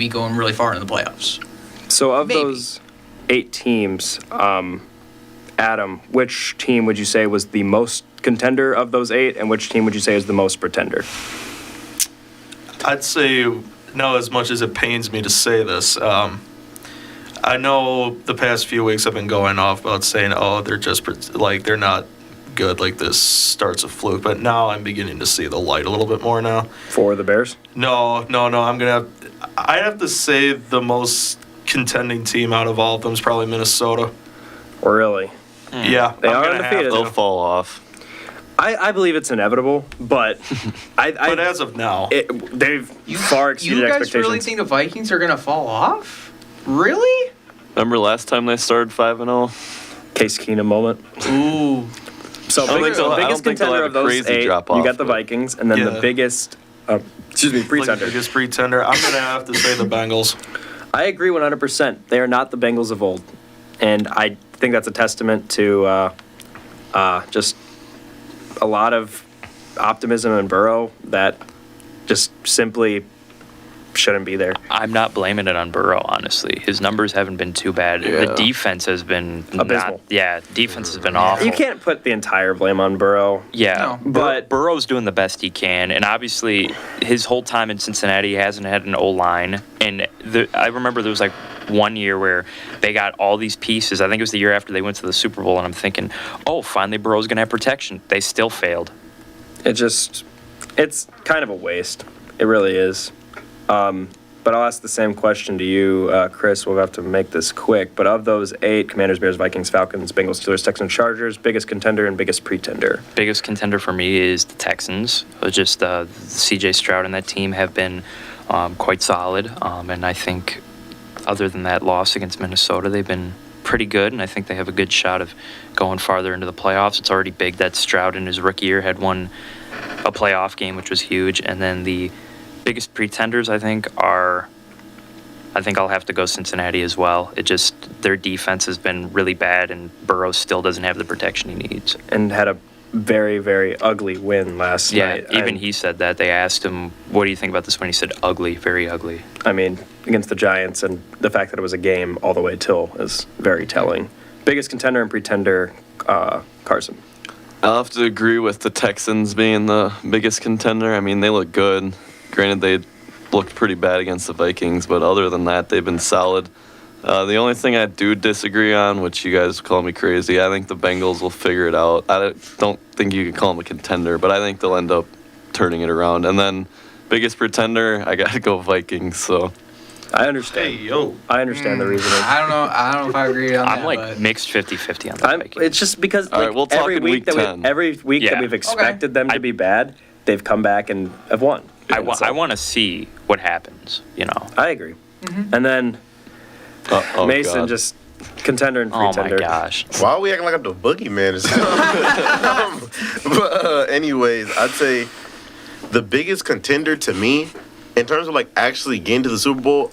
B: going really far in the playoffs.
A: So of those 8 teams, Adam, which team would you say was the most contender of those 8, and which team would you say is the most pretender?
C: I'd say, no, as much as it pains me to say this, I know the past few weeks I've been going off about saying, they're just they're not good, this starts a fluke, but now I'm beginning to see the light a little bit more now.
A: For the Bears?
C: No, I'd have to say the most contending team out of all of them is probably Minnesota.
A: Really?
C: Yeah,
A: They are undefeated.
E: They'll fall off.
A: I believe it's inevitable, but
C: but as of now,
A: they've far exceeded
B: You guys
A: expectations.
B: really think the Vikings are going to fall off? Really?
E: Remember last time they started 5-0?
A: Case Keenum moment.
B: Ooh.
A: So
E: I don't think they'll- I
A: biggest
E: don't think they'll
A: contender
E: have
A: of
E: a
A: those
E: crazy
A: 8,
E: drop
A: you
E: off,
A: got the
E: but-
A: Vikings, and then
C: Yeah.
A: the biggest, pretender.
C: biggest pretender. I'm gonna have to say the Bengals.
A: I agree 100%. They are not the Bengals of old, and I think that's a testament to just a lot of optimism in Burrow that just simply shouldn't be there.
D: I'm not blaming it on Burrow, honestly. His numbers haven't been too bad.
E: Yeah.
D: The defense has been
A: Abysmal.
D: defense has been awful.
A: You can't put the entire blame on Burrow.
D: Yeah,
B: No.
A: But-
D: Burrow's doing the best he can, and obviously his whole time in Cincinnati he hasn't had an O-line. And I remember there was like one year where they got all these pieces. I think it was the year after they went to the Super Bowl, and I'm thinking, oh, finally Burrow's gonna have protection. They still failed.
A: It's kind of a waste. It really is. But I'll ask the same question to you, Chris. We'll have to make this quick. But of those 8, Commanders, Bears, Vikings, Falcons, Bengals, Steelers, Texans, Chargers, biggest contender and biggest pretender?
D: Biggest contender for me is the Texans. Just C.J. Stroud and that team have been quite solid, and I think other than that loss against Minnesota, they've been pretty good, and I think they have a good shot of going farther into the playoffs. It's already big that Stroud in his rookie year had won a playoff game, which was huge. And then the biggest pretenders, I think I'll have to go Cincinnati as well. Their defense has been really bad, and Burrow still doesn't have the protection he needs.
A: And had a very, very ugly win last night.
D: Even
A: And,
D: he said that. They asked him, what do you think about this win? He said, ugly, very ugly.
A: I mean, against the Giants, and the fact that it was a game all the way till is very telling. Biggest contender and pretender, Carson.
E: I'll have to agree with the Texans being the biggest contender. I mean, they look good. Granted, they looked pretty bad against the Vikings, but other than that, they've been solid. The only thing I do disagree on, which you guys call me crazy, I think the Bengals will figure it out. I don't think you can call them a contender, but I think they'll end up turning it around. And then biggest pretender, I got to go Vikings. So
A: I understand.
C: Hey, yo.
A: I understand the reasoning.
B: I don't know if I agree on that.
D: I'm like
B: but
D: mixed 50-50 on the Vikings.
A: It's just because
E: All right, we'll talk
A: every
E: in
A: week
E: week
A: that
E: 10.
A: every week that
D: Yeah.
A: we've expected them to be bad, they've come back and have won.
D: I
A: And so-
D: want to see what happens, you know.
A: I agree. And then
E: oh,
A: Mason
E: God.
A: just contender and
D: Oh my
A: pretender.
D: gosh.
F: Why are we acting like I'm the boogeyman or something? But anyways, I'd say the biggest contender to me, in terms of like actually getting to the Super Bowl,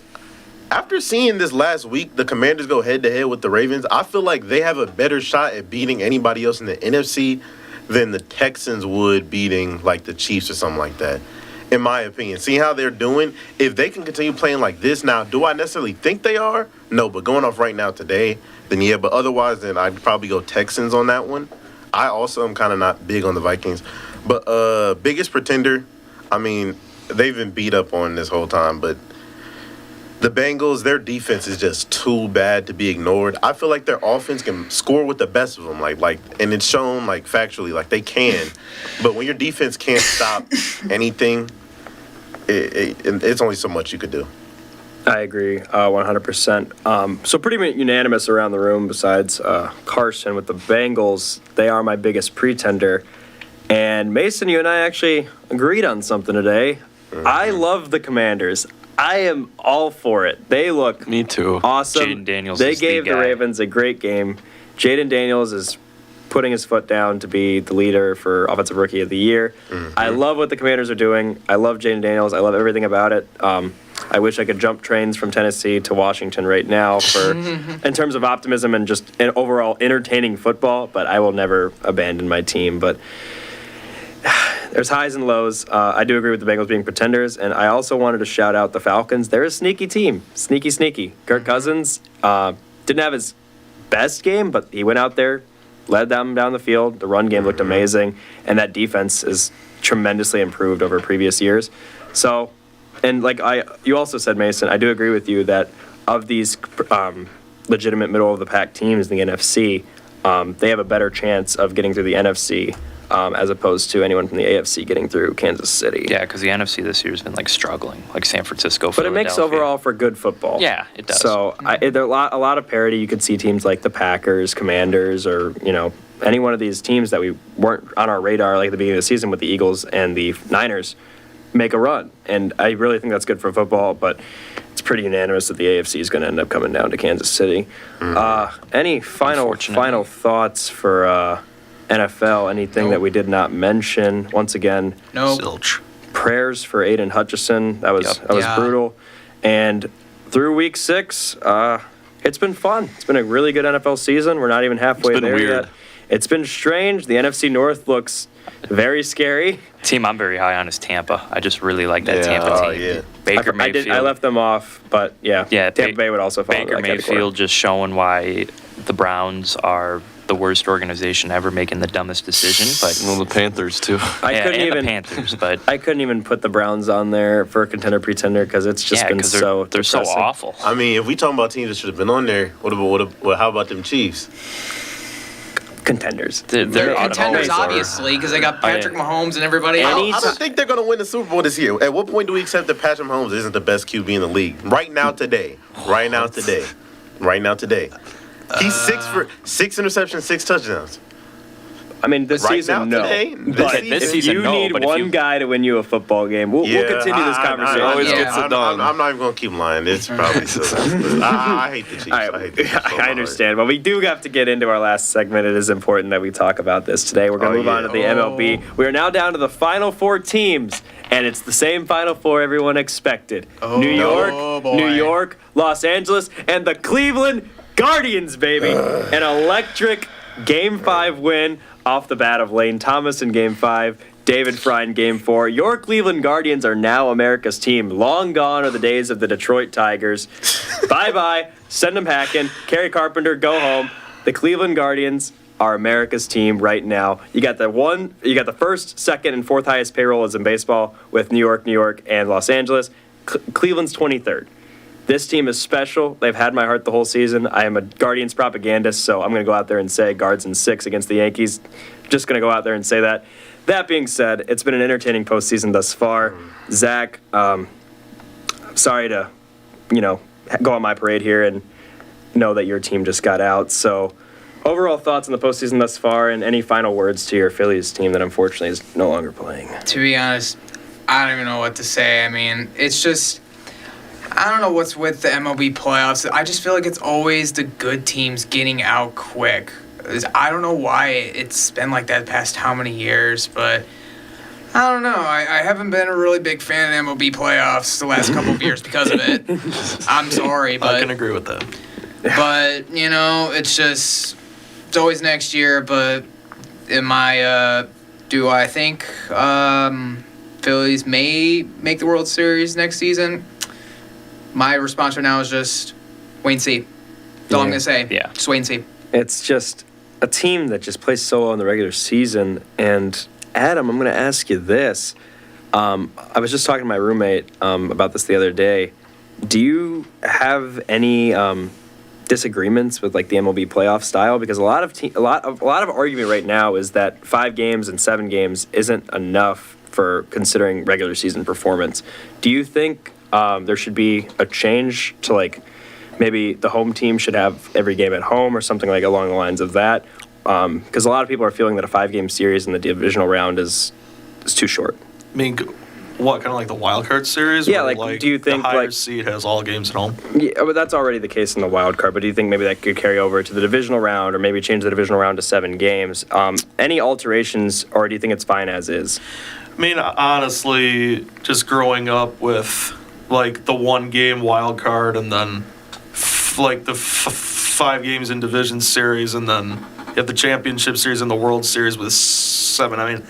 F: after seeing this last week, the Commanders go head to head with the Ravens, I feel like they have a better shot at beating anybody else in the NFC than the Texans would beating like the Chiefs or something like that. In my opinion, seeing how they're doing, if they can continue playing like this now, do I necessarily think they are? No, but going off right now today, then yeah. But otherwise, then I'd probably go Texans on that one. I also am kind of not big on the Vikings, but biggest pretender. I mean, they've been beat up on this whole time, but the Bengals, their defense is just too bad to be ignored. I feel like their offense can score with the best of them, and it's shown like factually, like they can. But when your defense can't stop anything, it's only so much you could do.
A: I agree, 100%. So pretty unanimous around the room besides Carson with the Bengals. They are my biggest pretender. And Mason, you and I actually agreed on something today. I love the Commanders. I am all for it. They look
E: Me too.
A: awesome.
D: Jaden Daniels
A: They
D: is the
A: gave the
D: guy.
A: Ravens a great game. Jaden Daniels is putting his foot down to be the leader for Offensive Rookie of the Year. I love what the Commanders are doing. I love Jaden Daniels. I love everything about it. I wish I could jump trains from Tennessee to Washington right now for, in terms of optimism and just an overall entertaining football, but I will never abandon my team. But there's highs and lows. I do agree with the Bengals being pretenders, and I also wanted to shout out the Falcons. They're a sneaky team. Sneaky. Kirk Cousins didn't have his best game, but he went out there, led them down the field. The run game looked amazing, and that defense is tremendously improved over previous years. So, and like you also said, Mason, I do agree with you that of these legitimate middle-of-the-pack teams in the NFC, they have a better chance of getting through the NFC as opposed to anyone from the AFC getting through Kansas City.
D: Yeah, because the NFC this year has been like struggling, like San Francisco.
A: But it makes
D: Philadelphia.
A: overall for good football.
D: Yeah, it does.
A: So there are a lot of parity. You could see teams like the Packers, Commanders, or any one of these teams that we weren't on our radar like at the beginning of the season with the Eagles and the Niners make a run. And I really think that's good for football, but it's pretty unanimous that the AFC is going to end up coming down to Kansas City. Any final thoughts for NFL? Anything that we did not mention? Once again,
B: No.
C: Zilch.
A: prayers for Aiden Hutchison. That was
D: Yep.
A: that was
B: Yeah.
A: brutal. And through week 6, it's been fun. It's been a really good NFL season. We're not even halfway
E: It's been
A: there
E: weird.
A: yet. It's been strange. The NFC North looks very scary.
D: Team I'm very high on is Tampa. I just really like that
E: Yeah.
D: Tampa
F: Oh,
D: team.
F: yeah.
D: Baker
A: I
D: Mayfield.
A: left them off, but yeah.
D: Yeah,
A: Tampa Bay would also fall into
D: Baker
A: that category.
D: Mayfield just showing why the Browns are the worst organization ever, making the dumbest decision. But
E: Well, the Panthers too.
A: I
D: yeah,
A: couldn't
D: and
A: even.
D: the Panthers, but
A: I couldn't even put the Browns on there for a contender pretender because it's just
D: yeah,
A: been
D: because
A: so
D: they're so
A: depressing.
D: awful.
F: I mean, if we talking about teams that should have been on there, how about them Chiefs?
A: Contenders.
D: They're
B: They're contenders,
D: always are.
B: obviously, because they got Patrick Mahomes and everybody
F: I
B: else.
F: don't think they're going to win the Super Bowl this year. At what point do we accept that Patrick Mahomes isn't the best QB in the league? Right now, today. Right now, today. Right now, today. He's 6 interceptions, 6 touchdowns.
A: I mean, this
F: Right
A: season,
F: now,
A: no.
F: today?
A: But
D: This
A: if
D: season,
A: you
D: no,
A: need
D: but if
A: one
D: you-
A: guy to win you a football game, we'll continue this conversation.
E: always
B: Yeah.
E: gets it done.
F: I'm not even going to keep lying. It's probably so. I hate the Chiefs.
A: All right,
F: I hate the Chiefs. so
A: I understand, but we do have to get into our last segment. It is important that we talk about this today. We're going to
F: Oh,
A: move on
F: yeah.
A: to the MLB. We are now down to the final 4 teams, and it's the same final 4 everyone expected. New York,
B: boy.
A: New York, Los Angeles, and the Cleveland Guardians, baby. An electric Game 5 win off the bat of Lane Thomas in Game 5. David Fry in Game 4. Your Cleveland Guardians are now America's team. Long gone are the days of the Detroit Tigers. Bye-bye. Send them hacking. Kerry Carpenter, go home. The Cleveland Guardians are America's team right now. You got the first, second, and fourth highest payrolls in baseball with New York, and Los Angeles. Cleveland's 23rd. This team is special. They've had my heart the whole season. I am a Guardians propagandist, so I'm going to go out there and say Guards in 6 against the Yankees. Just going to go out there and say that. That being said, it's been an entertaining postseason thus far. Zach, sorry to, go on my parade here and know that your team just got out. So, overall thoughts on the postseason thus far, and any final words to your Phillies team that unfortunately is no longer playing.
B: To be honest, I don't even know what to say. I mean, it's just, I don't know what's with the MLB playoffs. I just feel like it's always the good teams getting out quick. I don't know why it's been like that the past how many years, but I don't know. I haven't been a really big fan of MLB playoffs the last couple of years because of it. I'm sorry, but
C: I can agree with that.
B: But it's always next year. But do I think Phillies may make the World Series next season? My response right now is just wait and see. That's all I'm gonna say.
D: Yeah.
B: Just wait and see.
A: It's just a team that just plays so well in the regular season. And Adam, I'm going to ask you this. I was just talking to my roommate about this the other day. Do you have any disagreements with like the MLB playoff style? Because a lot of argument right now is that 5 games and 7 games isn't enough for considering regular season performance. Do you think there should be a change to like maybe the home team should have every game at home or something like along the lines of that? Because a lot of people are feeling that a 5-game series in the divisional round is too short.
C: I mean, what, kind of like the wild card series?
A: Yeah,
C: where,
A: like, do you think,
C: the higher
A: like-
C: seed has all games at home?
A: Yeah, but that's already the case in the wild card. But do you think maybe that could carry over to the divisional round, or maybe change the divisional round to 7 games? Any alterations, or do you think it's fine as is?
C: I mean, honestly, just growing up with like the 1-game wild card and then like the 5 games in division series, and then you have the championship series and the World Series with 7. I mean,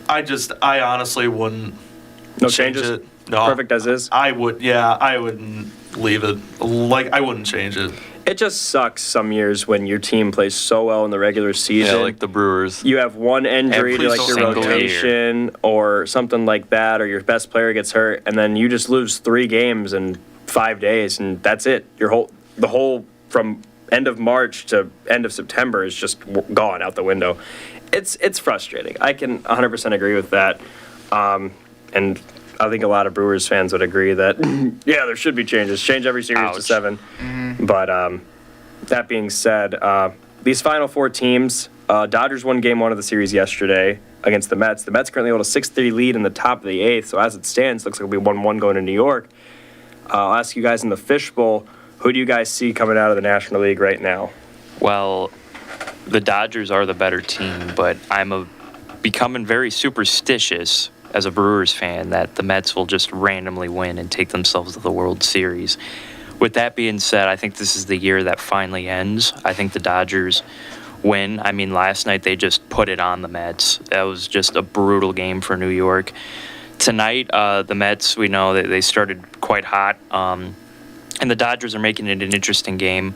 C: I honestly wouldn't
A: No
C: change
A: changes?
C: it. No,
A: Perfect as is?
C: I wouldn't leave it. Like, I wouldn't change it.
A: It just sucks some years when your team plays so well in the regular season.
E: Yeah, like the Brewers.
A: You have one injury to
C: Every
A: like your
C: single
A: rotation or something like that, or your best player gets hurt, and then you just lose 3 games in 5 days, and that's it. The whole from end of March to end of September is just gone out the window. It's frustrating. I can 100% agree with that, and I think a lot of Brewers fans would agree that yeah, there should be changes. Change every series to
D: Ouch.
A: 7. But that being said, these final 4 teams, Dodgers won Game 1 of the series yesterday against the Mets. The Mets currently hold a 6-3 lead in the top of the 8th, so as it stands, looks like it'll be 1-1 going to New York. I'll ask you guys in the fishbowl, who do you guys see coming out of the National League right now?
D: Well, the Dodgers are the better team, but I'm becoming very superstitious as a Brewers fan that the Mets will just randomly win and take themselves to the World Series. With that being said, I think this is the year that finally ends. I think the Dodgers win. I mean, last night they just put it on the Mets. That was just a brutal game for New York. Tonight, the Mets, we know that they started quite hot, and the Dodgers are making it an interesting game.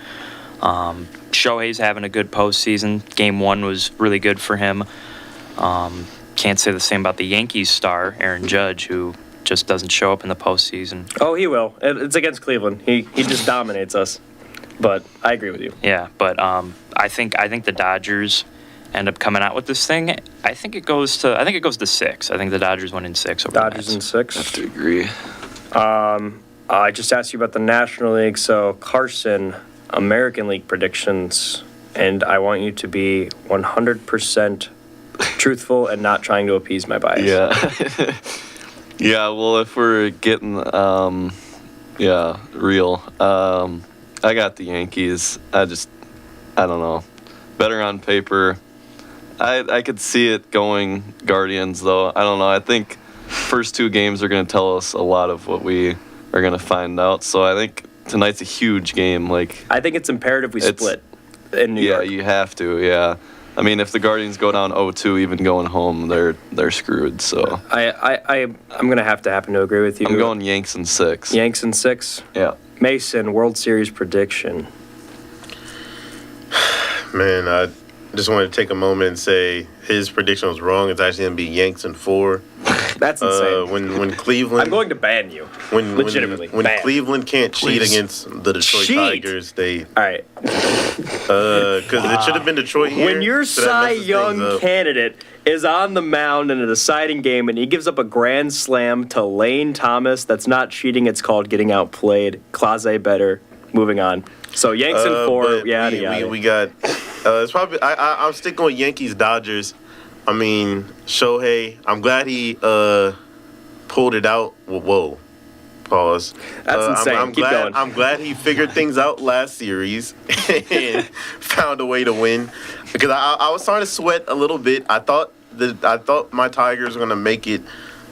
D: Shohei's having a good postseason. Game 1 was really good for him. Can't say the same about the Yankees star, Aaron Judge, who just doesn't show up in the postseason.
A: Oh, he will. It's against Cleveland. He just dominates us. But I agree with you.
D: Yeah, but I think the Dodgers end up coming out with this thing. I think it goes to 6. I think the Dodgers win in 6 over
A: Dodgers
D: the
A: in
D: Mets.
A: 6.
E: I have to agree.
A: I just asked you about the National League. So, Carson, American League predictions. And I want you to be 100% truthful and not trying to appease my bias.
E: Yeah. Yeah, well, if we're getting, real, I got the Yankees. I don't know. Better on paper. I could see it going Guardians, though. I don't know. I think first 2 games are going to tell us a lot of what we are going to find out. So I think tonight's a huge game. Like,
A: I think it's imperative we
E: It's-
A: split in New
E: yeah,
A: York.
E: you have to, yeah. I mean, if the Guardians go down 0-2, even going home, they're screwed. So
A: I'm going to happen to agree with you.
E: I'm going Yanks in 6.
A: Yanks in 6.
E: Yeah.
A: Mason, World Series prediction.
F: Man, I just wanted to take a moment and say his prediction was wrong. It's actually going to be Yanks in 4.
A: That's insane.
F: When Cleveland,
A: I'm going to ban you.
F: when
A: legitimately,
F: when
A: ban.
F: Cleveland can't cheat
C: Please.
F: against the Detroit
A: Cheat?
F: Tigers, they
A: All right.
F: because it should have been Detroit here.
A: When your
F: so that
A: Cy
F: messes things
A: Young
F: up.
A: candidate is on the mound in a deciding game and he gives up a grand slam to Lane Thomas, that's not cheating. It's called getting outplayed. Clase better. Moving on. So Yanks in 4.
F: but
A: Yada
F: we,
A: yada.
F: we got. It's probably. I'm sticking with Yankees Dodgers. I mean Shohei. I'm glad he pulled it out. Whoa. Pause.
A: That's insane.
F: I'm
A: Keep
F: glad.
A: going.
F: I'm glad he figured things out last series and found a way to win. Because I was starting to sweat a little bit. I thought my Tigers were gonna make it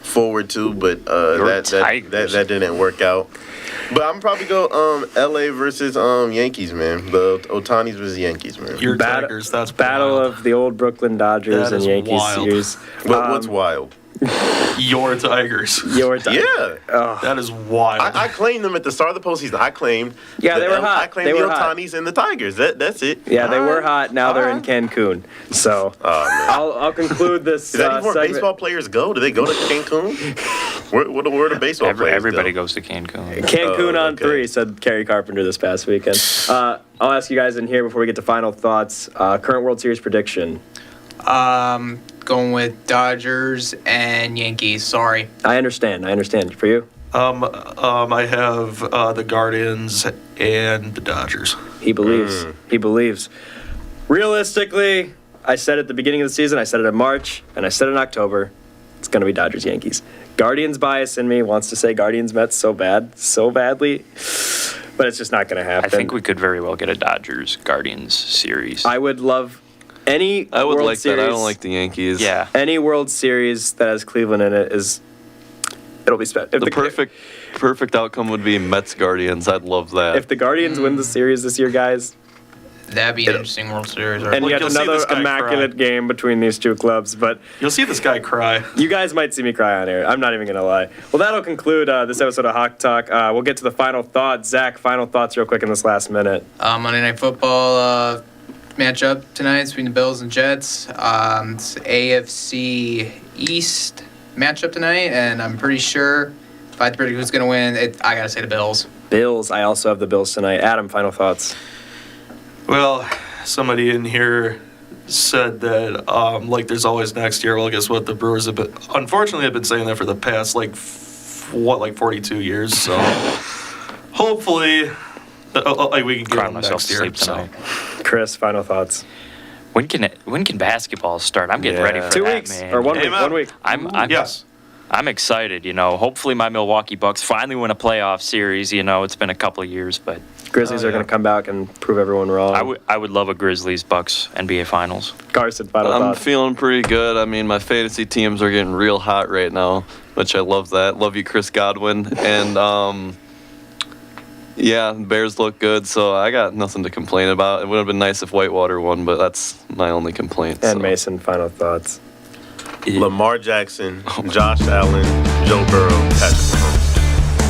F: forward too, but that didn't work out. But I'm probably go LA versus Yankees, man. The Otanis versus Yankees, man.
C: Your
A: Battle-
C: Tigers, that's
A: Battle
C: wild.
A: of the old Brooklyn Dodgers
C: That
A: and
C: is
A: Yankees
C: wild.
A: series.
F: What's wild?
C: Your Tigers.
A: Your time.
F: Yeah.
A: Oh.
C: That is wild.
F: I claimed them at the start of the postseason. I claimed.
A: Yeah, they were hot.
F: I claimed
A: They
F: the
A: were hot.
F: Otanis and the Tigers. That's it.
A: Yeah, they were hot. Now they're in
F: Alright.
A: Cancun. So
F: Oh man.
A: I'll conclude this
F: Is that even where
A: segment.
F: baseball players go? Do they go to Cancun? Where do baseball players
D: Everybody
F: go?
D: goes to Cancun.
A: Cancun
F: Oh,
A: on
F: okay.
A: 3, said Kerry Carpenter this past weekend. I'll ask you guys in here before we get to final thoughts. Current World Series prediction.
B: Going with Dodgers and Yankees. Sorry.
A: I understand. For you?
C: I have the Guardians and the Dodgers.
A: He believes. He believes. Realistically, I said at the beginning of the season, I said it in March, and I said it in October. It's going to be Dodgers Yankees. Guardians bias in me wants to say Guardians Mets so badly, but it's just not going to happen.
D: I think we could very well get a Dodgers Guardians series.
A: I would love any
E: I would
A: World
E: like
A: Series.
E: that. I don't like the Yankees.
D: yeah.
A: Any World Series that has Cleveland in it it'll be special.
E: The perfect outcome would be Mets Guardians. I'd love that.
A: If the Guardians win the series this year, guys,
B: That'd be an interesting World Series. Right?
A: and
C: Well,
A: yet
C: you'll see
A: another
C: this guy
A: immaculate
C: cry.
A: game between these two clubs, but
C: You'll see this guy cry.
A: you guys might see me cry on air. I'm not even going to lie. Well, that'll conclude this episode of Hawk Talk. We'll get to the final thoughts. Zach, final thoughts real quick in this last minute.
B: Monday Night Football matchup tonight between the Bills and Jets. It's AFC East matchup tonight, and I'm pretty sure if I had to predict who's going to win, I got to say the Bills.
A: Bills. I also have the Bills tonight. Adam, final thoughts.
C: Well, somebody in here said that like there's always next year. Well, guess what? The Brewers have been, unfortunately, have been saying that for the past like 42 years. So hopefully, we can get
D: Crying
C: them
D: myself
C: next
D: to
C: year.
D: sleep
C: So.
D: tonight.
A: Chris, final thoughts.
D: When can basketball start? I'm getting
E: Yeah.
D: ready for
A: 2
D: that,
A: weeks
D: man.
A: or 1 week.
C: Amen.
A: 1 week.
D: I'm
C: Yes.
D: I'm excited. Hopefully my Milwaukee Bucks finally win a playoff series. It's been a couple of years, but
A: Grizzlies
C: Oh,
A: are going
C: yeah.
A: to come back and prove everyone wrong.
D: I would love a Grizzlies Bucks NBA Finals.
A: Carson, final
E: I'm
A: thoughts.
E: feeling pretty good. I mean, my fantasy teams are getting real hot right now, which I love that. Love you, Chris Godwin. And Yeah, Bears look good, so I got nothing to complain about. It would have been nice if Whitewater won, but that's my only complaint.
A: And
E: so.
A: Mason, final thoughts.
F: Lamar Jackson, Josh Allen, Joe Burrow, Patrick Mahomes.